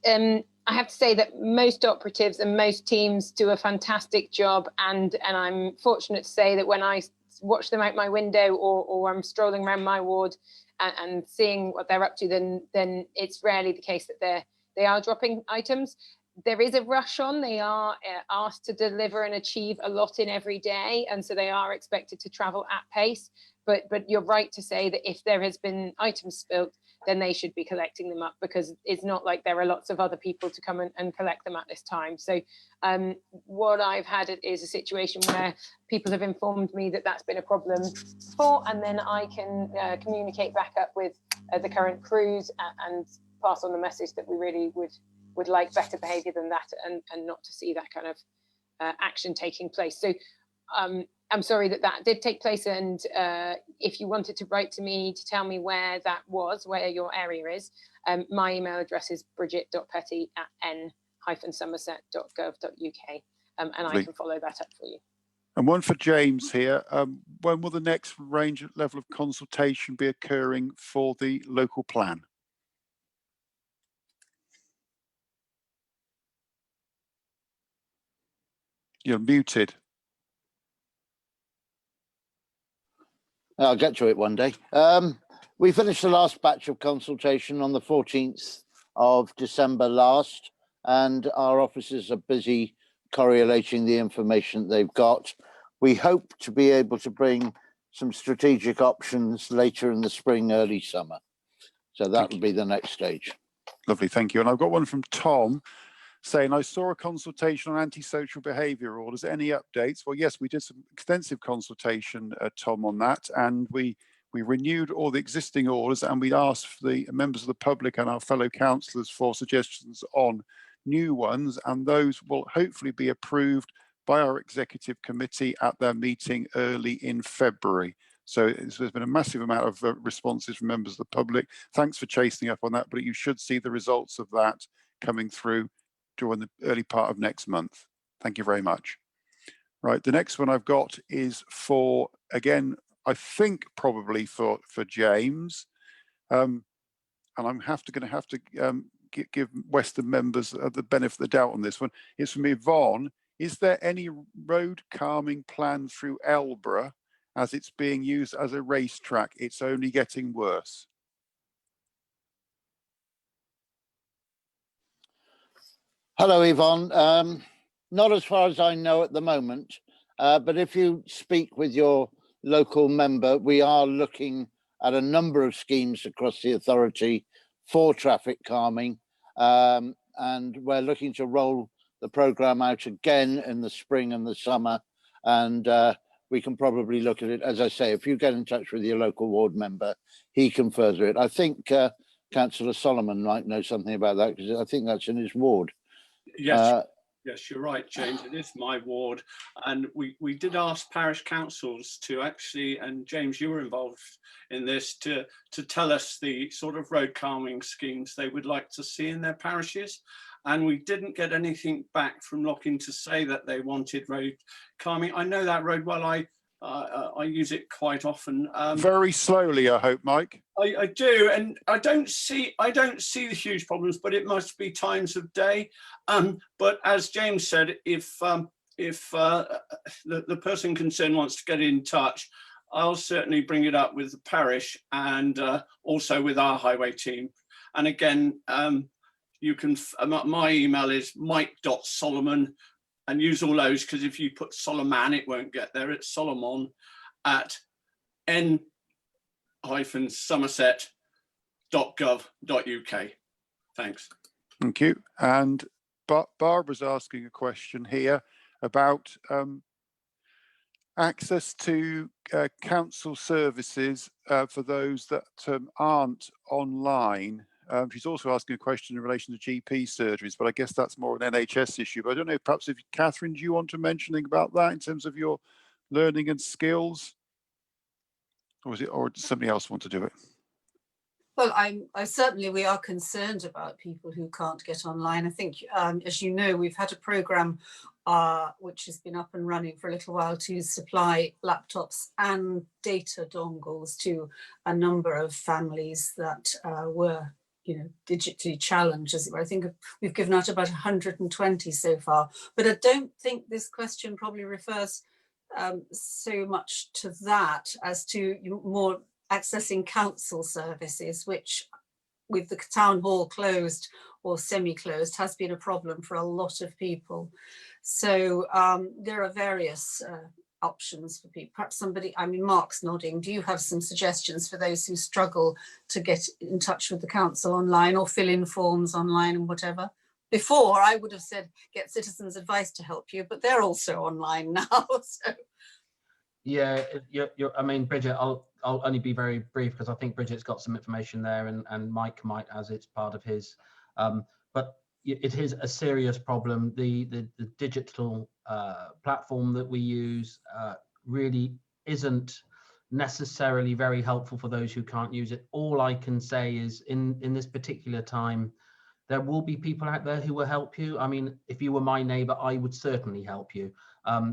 I have to say that most operatives and most teams do a fantastic job, and I'm fortunate to say that when I watch them out my window or I'm strolling around my ward and seeing what they're up to, then it's rarely the case that they are dropping items. There is a rush on. They are asked to deliver and achieve a lot in every day, and so they are expected to travel at pace. But you're right to say that if there has been items spilt, then they should be collecting them up, because it's not like there are lots of other people to come and collect them at this time. So what I've had is a situation where people have informed me that that's been a problem before, and then I can communicate back up with the current crews and pass on the message that we really would like better behaviour than that, and not to see that kind of action taking place. So I'm sorry that did take place, and if you wanted to write to me to tell me where that was, where your area is, my email address is bridget.petty@n-somerset.gov.uk, and I can follow that up for you. And one for James here. When will the next range level of consultation be occurring for the local plan? You're muted. I'll get to it one day. We finished the last batch of consultation on the 14th of December last, and our officers are busy correlating the information they've got. We hope to be able to bring some strategic options later in the spring, early summer. So that will be the next stage. Lovely, thank you. And I've got one from Tom saying, I saw a consultation on antisocial behaviour orders. Any updates? Well, yes, we did some extensive consultation, Tom, on that, and we We renewed all the existing orders, and we asked for the members of the public and our fellow councillors for suggestions on new ones, and those will hopefully be approved by our executive committee at their meeting early in February. So there's been a massive amount of responses from members of the public. Thanks for chasing up on that, but you should see the results of that coming through during the early part of next month. Thank you very much. Right, the next one I've got is for, again, I think probably for James, and I'm going to have to give Western members the benefit of the doubt on this one. It's from Yvonne. Is there any road calming plan through Elborough as it's being used as a racetrack? It's only getting worse. Hello, Yvonne. Not as far as I know at the moment, but if you speak with your local member, we are looking at a number of schemes across the authority for traffic calming, and we're looking to roll the programme out again in the spring and the summer, and we can probably look at it. As I say, if you get in touch with your local ward member, he can further it. I think Councillor Solomon might know something about that, because I think that's in his ward. Yes, yes, you're right, James. It is my ward, and we did ask parish councils to actually, and James, you were involved in this, to tell us the sort of road calming schemes they would like to see in their parishes, and we didn't get anything back from Locking to say that they wanted road calming. I know that road well. I use it quite often. Very slowly, I hope, Mike. I do, and I don't see the huge problems, but it must be times of day. But as James said, if the person concerned wants to get in touch, I'll certainly bring it up with the parish and also with our highway team. And again, you can. My email is mike.solomon. And use all those, because if you put Solomon, it won't get there. It's Solomon at n-somerset.gov.uk. Thanks. Thank you. And Barbara's asking a question here about access to council services for those that aren't online. She's also asking a question in relation to GP surgeries, but I guess that's more an NHS issue. But I don't know, perhaps if Catherine, do you want to mention anything about that in terms of your learning and skills? Or does somebody else want to do it? Well, we are concerned about people who can't get online. I think, as you know, we've had a programme which has been up and running for a little while to supply laptops and data dongles to a number of families that were, digitally challenged, as it were. I think we've given out about 120 so far, but I don't think this question probably refers so much to that as to more accessing council services, which with the town hall closed or semi-closed has been a problem for a lot of people. So there are various options for people. Perhaps somebody, Mark's nodding. Do you have some suggestions for those who struggle to get in touch with the council online or fill in forms online and whatever? Before, I would have said get Citizens Advice to help you, but they're also online now. So. Yeah, Bridget, I'll only be very brief because I think Bridget's got some information there, and Mike might, as it's part of his. But it is a serious problem. The digital platform that we use really isn't necessarily very helpful for those who can't use it. All I can say is in this particular time, there will be people out there who will help you. I mean, if you were my neighbour, I would certainly help you.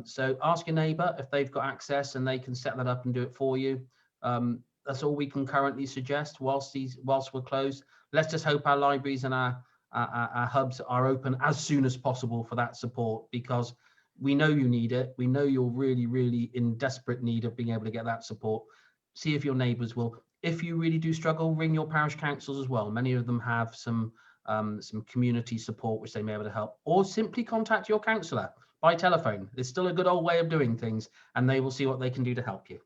So ask your neighbour if they've got access and they can set that up and do it for you. That's all we can currently suggest whilst we're closed. Let's just hope our libraries and our hubs are open as soon as possible for that support, because we know you need it. We know you're really, really in desperate need of being able to get that support. See if your neighbours will. If you really do struggle, ring your parish councils as well. Many of them have some community support which they may be able to help, or simply contact your councillor by telephone. It's still a good old way of doing things, and they will see what they can do to help you.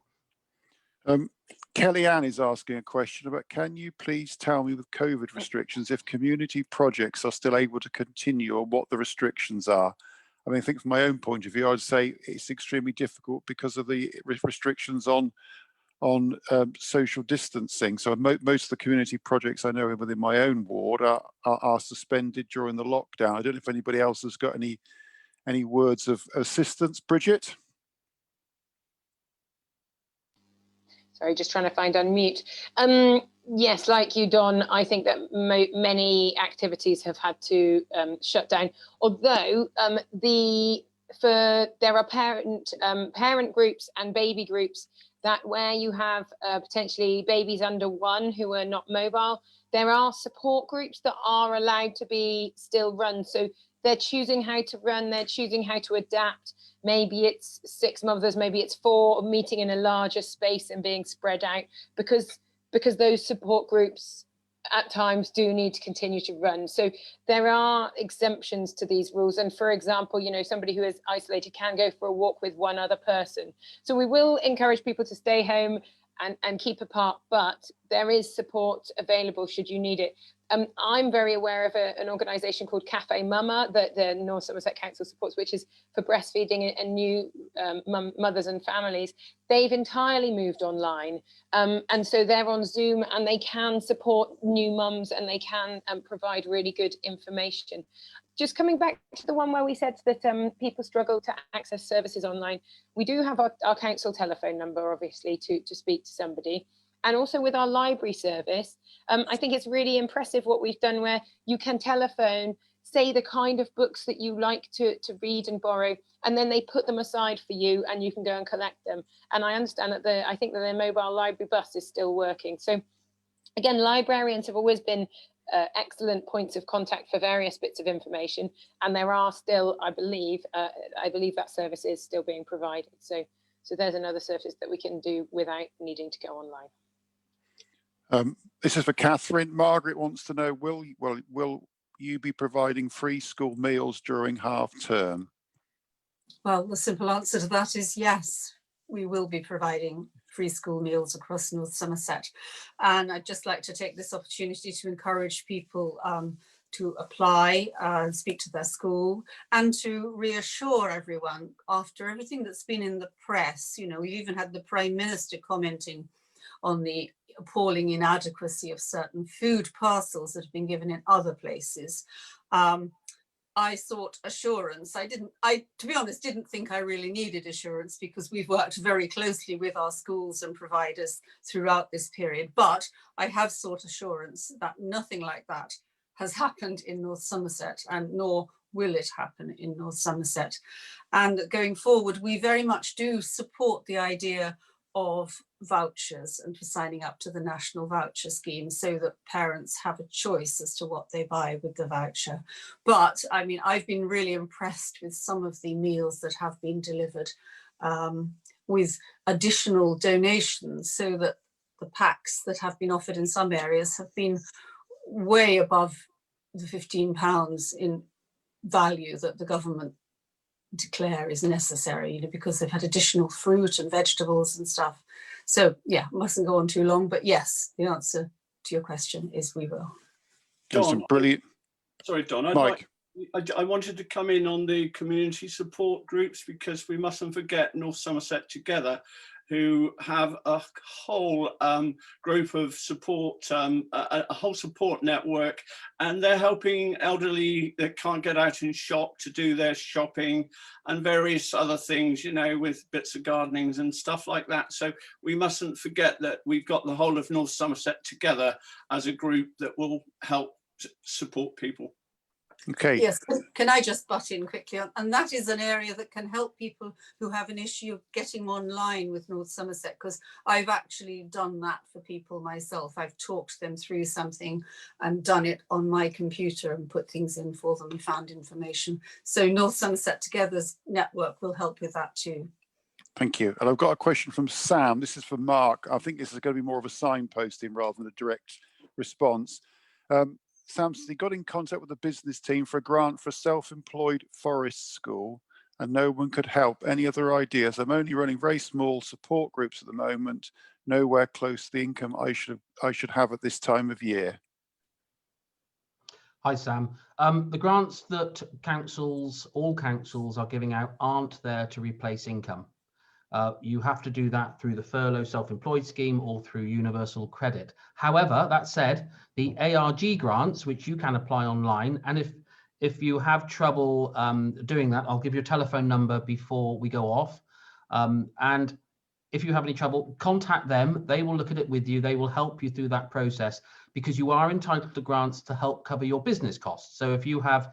Kellyanne is asking a question about, can you please tell me with COVID restrictions if community projects are still able to continue or what the restrictions are? I mean, I think from my own point of view, I'd say it's extremely difficult because of the restrictions on on social distancing. So most of the community projects I know within my own ward are suspended during the lockdown. I don't know if anybody else has got any words of assistance. Bridget? Sorry, just trying to find unmute. Yes, like you, Don, I think that many activities have had to shut down. Although there are parent groups and baby groups that where you have potentially babies under 1 who are not mobile, there are support groups that are allowed to be still run. So they're choosing how to run, they're choosing how to adapt. Maybe it's 6 mothers, maybe it's 4 meeting in a larger space and being spread out, because those support groups at times do need to continue to run. So there are exemptions to these rules. And for example, you know, somebody who is isolated can go for a walk with 1 other person. So we will encourage people to stay home and keep apart, but there is support available should you need it. I'm very aware of an organisation called Cafe Mama that the North Somerset Council supports, which is for breastfeeding and new mothers and families. They've entirely moved online, and so they're on Zoom and they can support new mums and they can provide really good information. Just coming back to the one where we said that people struggle to access services online, we do have our council telephone number, obviously, to speak to somebody. And also with our library service, I think it's really impressive what we've done where you can telephone, say the kind of books that you like to read and borrow, and then they put them aside for you and you can go and collect them. And I understand that I think that their mobile library bus is still working. So again, librarians have always been excellent points of contact for various bits of information. And there are still, I believe that service is still being provided. So there's another service that we can do without needing to go online. This is for Catherine. Margaret wants to know, will you be providing free school meals during half term? Well, the simple answer to that is yes, we will be providing free school meals across North Somerset. And I'd just like to take this opportunity to encourage people to apply and speak to their school and to reassure everyone after everything that's been in the press. You know, we even had the Prime Minister commenting on the appalling inadequacy of certain food parcels that have been given in other places. I sought assurance. To be honest, didn't think I really needed assurance because we've worked very closely with our schools and providers throughout this period. But I have sought assurance that nothing like that has happened in North Somerset, and nor will it happen in North Somerset. And going forward, we very much do support the idea of vouchers and for signing up to the National Voucher Scheme so that parents have a choice as to what they buy with the voucher. But I mean, I've been really impressed with some of the meals that have been delivered with additional donations, so that the packs that have been offered in some areas have been way above the £15 in value that the government declare is necessary, you know, because they've had additional fruit and vegetables and stuff. So yeah, mustn't go on too long, but yes, the answer to your question is we will. Don, brilliant. Sorry, Don. Mike. I wanted to come in on the community support groups, because we mustn't forget North Somerset Together, who have a whole group of support, a whole support network, and they're helping elderly that can't get out and shop to do their shopping and various other things, you know, with bits of gardenings and stuff like that. So we mustn't forget that we've got the whole of North Somerset together as a group that will help support people. Okay. Yes, can I just butt in quickly? And that is an area that can help people who have an issue of getting online with North Somerset, because I've actually done that for people myself. I've talked them through something and done it on my computer and put things in for them and found information. So North Somerset Together's network will help with that too. Thank you. And I've got a question from Sam. This is for Mark. I think this is going to be more of a signposting rather than a direct response. Sam said he got in contact with the business team for a grant for a self-employed forest school and no one could help. Any other ideas? I'm only running very small support groups at the moment, nowhere close to the income I should have at this time of year. Hi, Sam. The grants that all councils are giving out aren't there to replace income. you have to do that through the furlough self-employed scheme or through universal credit. However, that said, the ARG grants, which you can apply online, and if you have trouble doing that, I'll give you a telephone number before we go off. And if you have any trouble, contact them. They will look at it with you. They will help you through that process, because you are entitled to grants to help cover your business costs. So if you have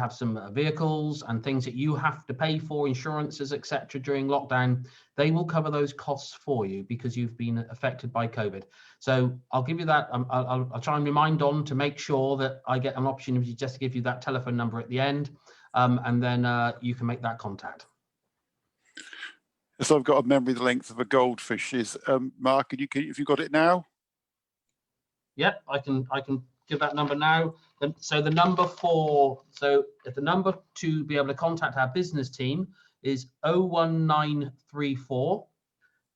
some vehicles and things that you have to pay for, insurances, etc., during lockdown, they will cover those costs for you because you've been affected by COVID. So I'll give you that. I'll try and remind Don to make sure that I get an opportunity just to give you that telephone number at the end, and then you can make that contact. So I've got a memory the length of a goldfish. Is Mark? Have you got it now? Yep, I can give that number now. So the number to be able to contact our business team is 01934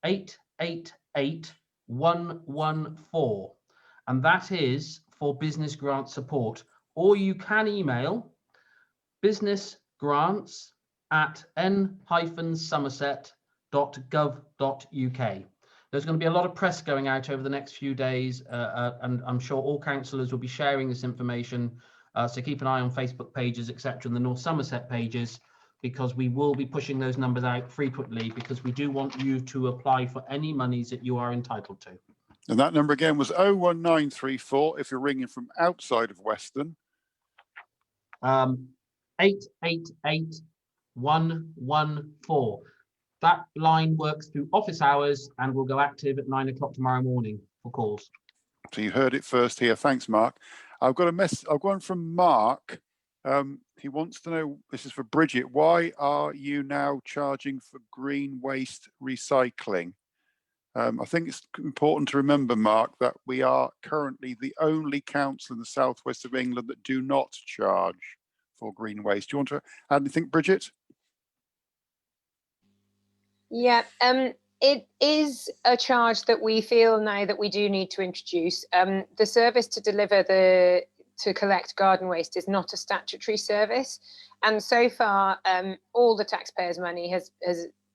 888 114, and that is for business grant support. Or you can email businessgrants@n-somerset.gov.uk. There's going to be a lot of press going out over the next few days, and I'm sure all councillors will be sharing this information. So keep an eye on Facebook pages, etc., and the North Somerset pages, because we will be pushing those numbers out frequently, because we do want you to apply for any monies that you are entitled to. And that number again was 01934 if you're ringing from outside of Weston. 888 114. That line works through office hours and will go active at 9 o'clock tomorrow morning for calls. So you heard it first here. Thanks, Mark. I've got a message. I've gone from Mark. He wants to know, this is for Bridget, why are you now charging for green waste recycling? I think it's important to remember, Mark, that we are currently the only council in the southwest of England that do not charge for green waste. Do you want to add anything, Bridget? Yeah, it is a charge that we feel now that we do need to introduce. The service to collect garden waste is not a statutory service, and so far all the taxpayers' money has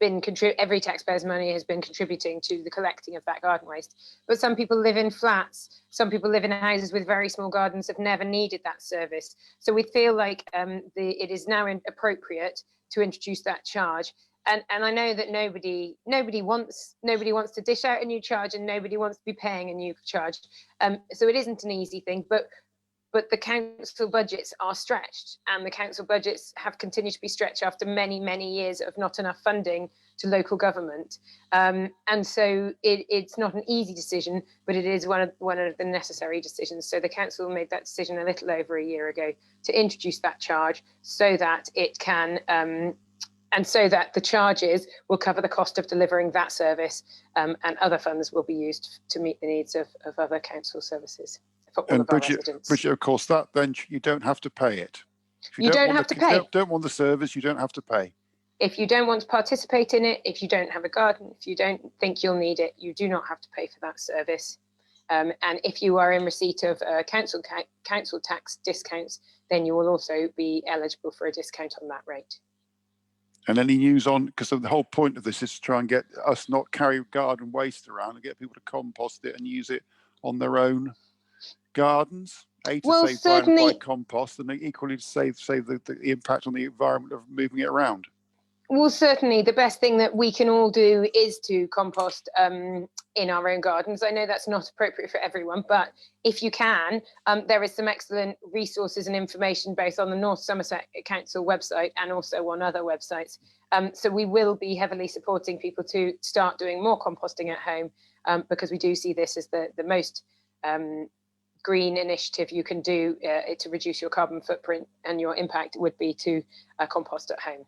been every taxpayer's money has been contributing to the collecting of that garden waste. But some people live in flats, some people live in houses with very small gardens, have never needed that service. So we feel like it is now appropriate to introduce that charge. And I know that nobody wants to dish out a new charge, and nobody wants to be paying a new charge. So it isn't an easy thing, but the council budgets are stretched, and the council budgets have continued to be stretched after many, many years of not enough funding to local government. And so it's not an easy decision, but it is one of the necessary decisions. So the council made that decision a little over a year ago to introduce that charge, so that it can and so that the charges will cover the cost of delivering that service, and other funds will be used to meet the needs of other council services for all of our residents. Bridget, of course, that then you don't have to pay it. If you don't have to pay. Don't want the service, you don't have to pay. If you don't want to participate in it, if you don't have a garden, if you don't think you'll need it, you do not have to pay for that service. And if you are in receipt of council tax discounts, then you will also be eligible for a discount on that rate. And any news on, because the whole point of this is to try and get us not carry garden waste around and get people to compost it and use it on their own gardens. To save by compost, and equally to save the impact on the environment of moving it around. Well, certainly the best thing that we can all do is to compost in our own gardens. I know that's not appropriate for everyone, but if you can, there is some excellent resources and information both on the North Somerset Council website and also on other websites. So we will be heavily supporting people to start doing more composting at home, because we do see this as the most green initiative you can do to reduce your carbon footprint, and your impact would be to compost at home.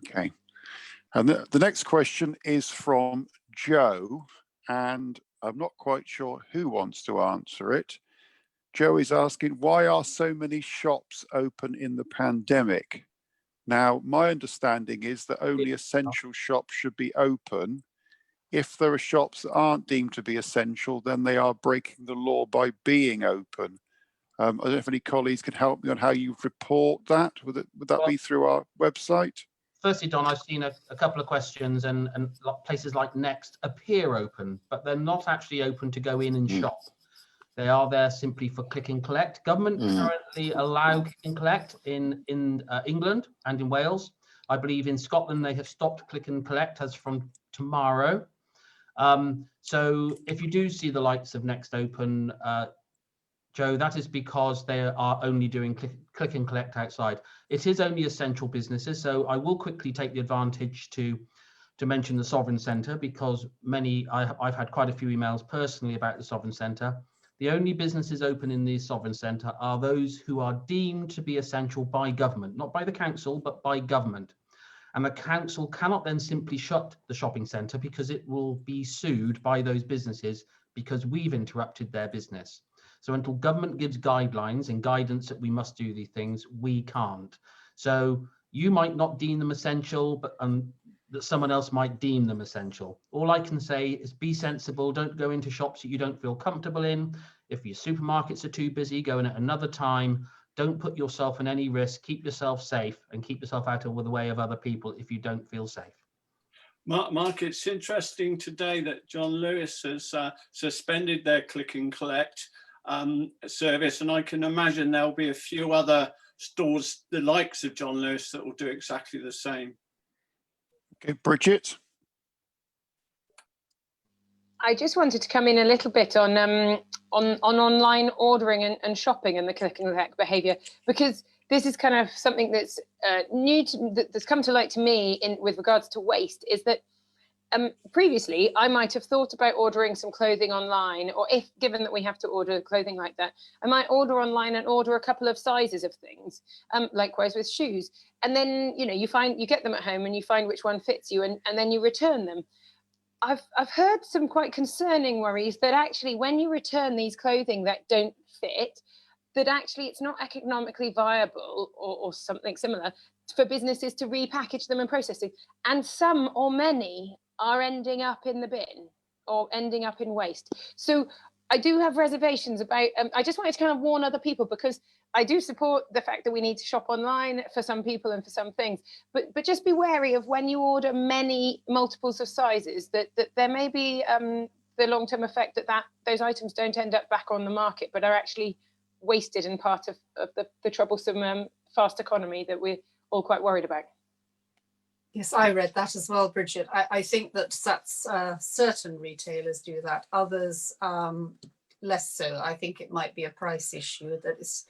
Okay, and the next question is from Joe, and I'm not quite sure who wants to answer it. Joe is asking, why are so many shops open in the pandemic? Now, my understanding is that only essential shops should be open. If there are shops that aren't deemed to be essential, then they are breaking the law by being open. I don't know if any colleagues can help me on how you report that. Would that be through our website? firstly, Don, I've seen a couple of questions, and places like Next appear open, but they're not actually open to go in and shop. They are there simply for click and collect. Government currently allow click and collect in England and in Wales. I believe in Scotland they have stopped click and collect as from tomorrow. So if you do see the likes of Next open, Joe, that is because they are only doing click and collect outside. It is only essential businesses. So I will quickly take the advantage to mention the Sovereign Centre, because I've had quite a few emails personally about the Sovereign Centre. The only businesses open in the Sovereign Centre are those who are deemed to be essential by government, not by the council, but by government. And the council cannot then simply shut the shopping centre, because it will be sued by those businesses because we've interrupted their business. So until government gives guidelines and guidance that we must do these things, we can't. So you might not deem them essential, but that someone else might deem them essential. All I can say is be sensible. Don't go into shops that you don't feel comfortable in. If your supermarkets are too busy, go in at another time. Don't put yourself in any risk. Keep yourself safe and keep yourself out of the way of other people if you don't feel safe. Mark, it's interesting today that John Lewis has suspended their click and collect service, and I can imagine there'll be a few other stores, the likes of John Lewis, that will do exactly the same. Okay, Bridget. I just wanted to come in a little bit on online ordering and shopping and the click and collect behaviour, because this is kind of something that's new that's come to light to me with regards to waste. Is that previously I might have thought about ordering some clothing online, or if given that we have to order clothing like that, I might order online and order a couple of sizes of things. Likewise with shoes, and then you get them at home and you find which one fits you, and then you return them. I've heard some quite concerning worries that actually when you return these clothing that don't fit, that actually it's not economically viable or something similar for businesses to repackage them and process it. And some or many are ending up in the bin or ending up in waste. So I do have reservations about, I just wanted to kind of warn other people, because I do support the fact that we need to shop online for some people and for some things, but just be wary of when you order many multiples of sizes, that there may be the long-term effect that those items don't end up back on the market, but are actually wasted and part of the troublesome fast economy that we're all quite worried about. Yes, I read that as well, Bridget. I think that's certain retailers do that, others less so. I think it might be a price issue that is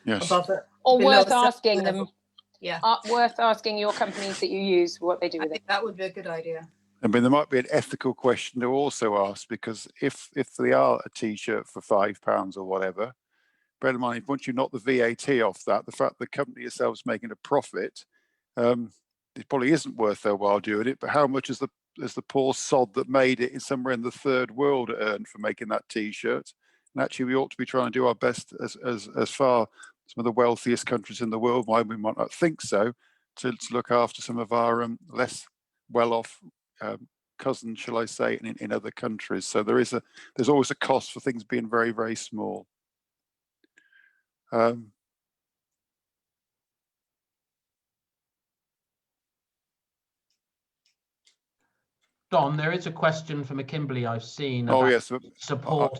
above it. Or worth asking level. them. Yeah. Worth asking your companies that you use what they do with it. That would be a good idea. I mean, there might be an ethical question to also ask, because if they are a T-shirt for £5 or whatever, bear in mind, once you knock the VAT off that, the fact the company itself is making a profit, it probably isn't worth their while doing it. But how much is the poor sod that made it somewhere in the third world earned for making that T-shirt? And actually, we ought to be trying to do our best as far some of the wealthiest countries in the world, why we might not think so, to look after some of our less well-off cousins, shall I say, in other countries. So there's always a cost for things being very, very small. Don, there is a question from a Kimberley I've seen Oh about yes, support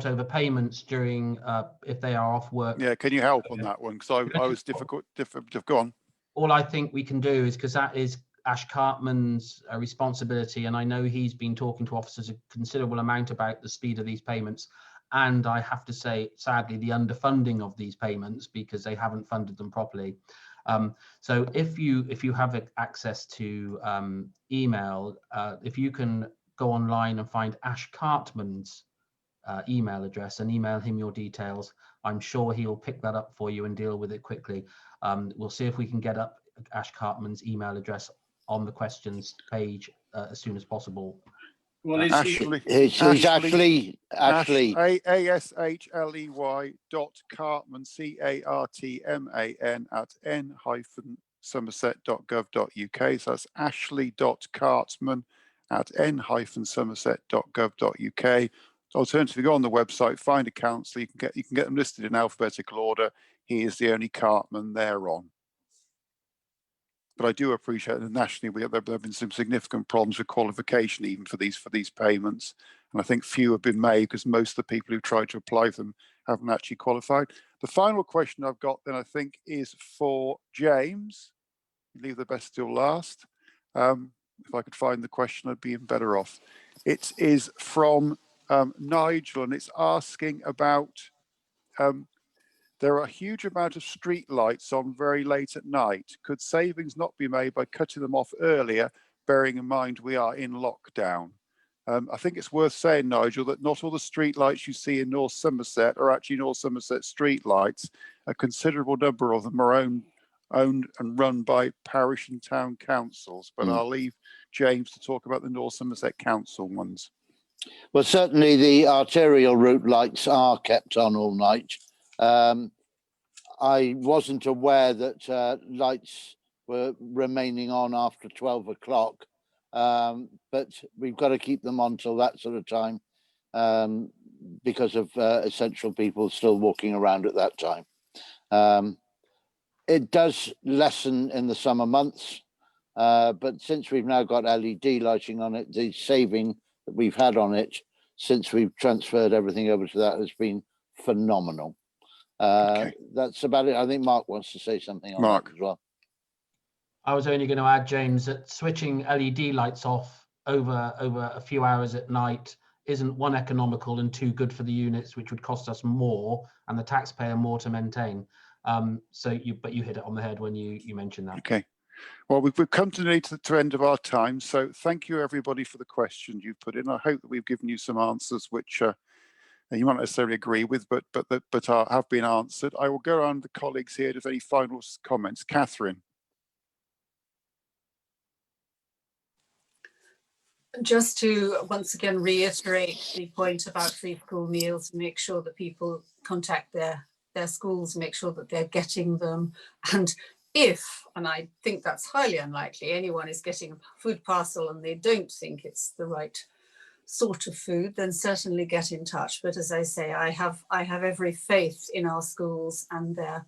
over payments during if they are off work. Yeah, can you help on that one? Because I was difficult. Go on. All I think we can do is, because that is Ash Cartman's responsibility, and I know he's been talking to officers a considerable amount about the speed of these payments, and I have to say, sadly, the underfunding of these payments because they haven't funded them properly. So if you have access to email, if you can go online and find Ash Cartman's email address and email him your details, I'm sure he'll pick that up for you and deal with it quickly. We'll see if we can get up Ash Cartman's email address on the questions page as soon as possible. Well, Ashley Ashley ASHLEY.Cartman CARTMAN at n-somerset.gov.uk. So that's ashley.cartman at n-somerset.gov.uk. Alternatively, go on the website, find a counsellor. You can get them listed in alphabetical order. He is the only Cartman they're on. But I do appreciate that nationally there have been some significant problems with qualification even for these payments. And I think few have been made because most of the people who tried to apply for them haven't actually qualified. The final question I've got then I think is for James. Leave the best till last. If I could find the question, I'd be even better off. It is from Nigel, and it's asking about there are a huge amount of street lights on very late at night. Could savings not be made by cutting them off earlier, bearing in mind we are in lockdown? I think it's worth saying, Nigel, that not all the street lights you see in North Somerset are actually North Somerset street lights. A considerable number of them are owned and run by parish and town councils, but I'll leave James to talk about the North Somerset Council ones. Well, certainly the arterial route lights are kept on all night. I wasn't aware that lights were remaining on after 12 o'clock, but we've got to keep them on till that sort of time because of essential people still walking around at that time. It does lessen in the summer months, but since we've now got LED lighting on it, the saving that we've had on it since we've transferred everything over to that has been phenomenal. Okay. That's about it. I think Mark wants to say something on Mark. that as well. I was only going to add, James, that switching LED lights off over a few hours at night isn't, one, economical, and two, good for the units, which would cost us more and the taxpayer more to maintain. But you hit it on the head when you mentioned that. Okay. Well, we've come to the end of our time. So thank you, everybody, for the questions you've put in. I hope that we've given you some answers which you might not necessarily agree with, but have been answered. I will go around the colleagues here. If any final comments, Catherine. Just to once again reiterate the point about free school meals, make sure that people contact their schools, make sure that they're getting them. And if, and I think that's highly unlikely, anyone is getting a food parcel and they don't think it's the right sort of food, then certainly get in touch. But as I say, I have every faith in our schools and their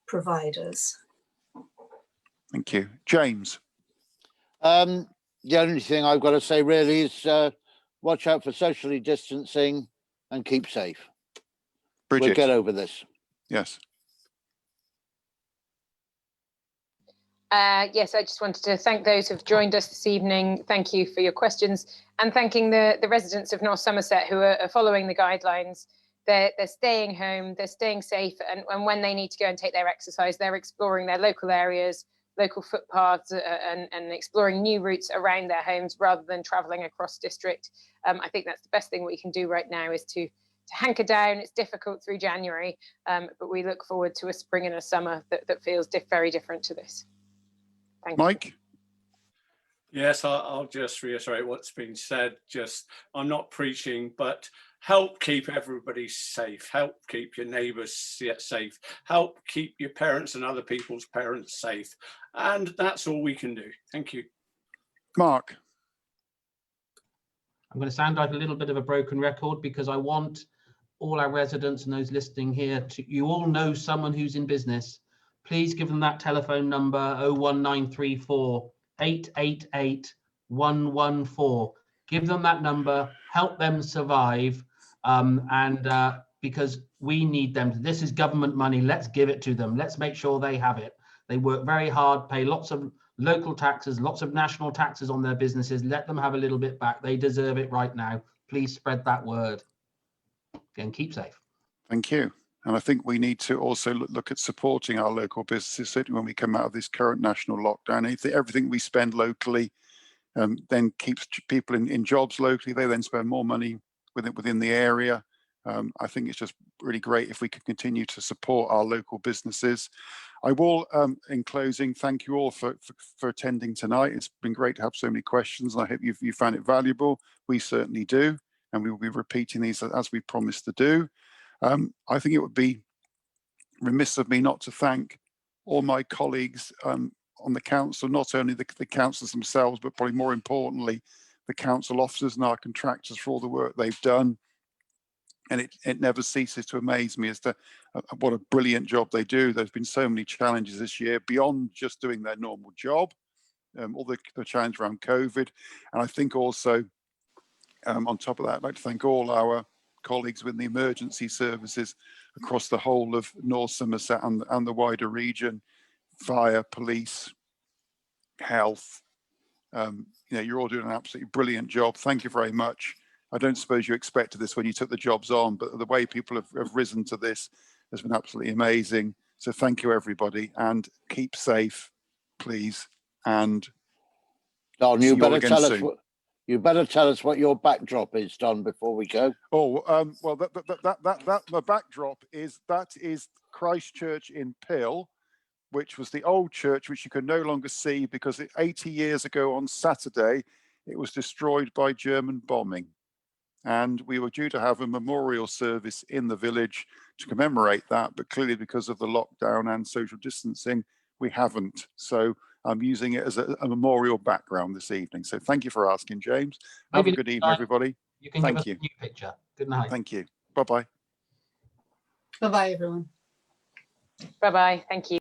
providers. Thank you. James. The only thing I've got to say really is watch out for socially distancing and keep safe. Bridget. We'll get over this. Yes. Yes, I just wanted to thank those who've joined us this evening. Thank you for your questions, and thanking the residents of North Somerset who are following the guidelines. They're staying home, they're staying safe, and when they need to go and take their exercise, they're exploring their local areas, local footpaths, and exploring new routes around their homes rather than travelling across district. I think that's the best thing we can do right now, is to hanker down. It's difficult through January, but we look forward to a spring and a summer that feels very different to this. Thank Mike? you. Yes, I'll just reiterate what's been said. I'm not preaching, but help keep everybody safe. Help keep your neighbours safe. Help keep your parents and other people's parents safe. And that's all we can do. Thank you. Mark. I'm going to sound like a little bit of a broken record, because I want all our residents and those listening here you all know someone who's in business. Please give them that telephone number, 01934 888 114. Give them that number, help them survive, because we need them. This is government money. Let's give it to them. Let's make sure they have it. They work very hard, pay lots of local taxes, lots of national taxes on their businesses. Let them have a little bit back. They deserve it right now. Please spread that word and keep safe. Thank you. And I think we need to also look at supporting our local businesses, certainly when we come out of this current national lockdown. Everything we spend locally then keeps people in jobs locally. They then spend more money within the area. I think it's just really great if we can continue to support our local businesses. I will, in closing, thank you all for attending tonight. It's been great to have so many questions, and I hope you found it valuable. We certainly do, and we will be repeating these as we promised to do. I think it would be remiss of me not to thank all my colleagues on the council, not only the councillors themselves, but probably more importantly, the council officers and our contractors for all the work they've done. And it never ceases to amaze me as to what a brilliant job they do. There's been so many challenges this year beyond just doing their normal job, all the challenge around COVID. And I think also, on top of that, I'd like to thank all our colleagues within the emergency services across the whole of North Somerset and the wider region, fire, police, health. You're all doing an absolutely brilliant job. Thank you very much. I don't suppose you expected this when you took the jobs on, but the way people have risen to this has been absolutely amazing. So thank you, everybody, and keep safe, please. And Don, you better tell us what your backdrop is, Don, before we go. Oh, well, the backdrop is Christchurch in Pill, which was the old church, which you can no longer see because 80 years ago on Saturday, it was destroyed by German bombing. And we were due to have a memorial service in the village to commemorate that, but clearly because of the lockdown and social distancing, we haven't. So I'm using it as a memorial background this evening. So thank you for asking, James. Have a good evening, everybody. You can give us a new picture. Good night. Thank you. Bye-bye. Bye-bye, everyone. Bye-bye. Thank you.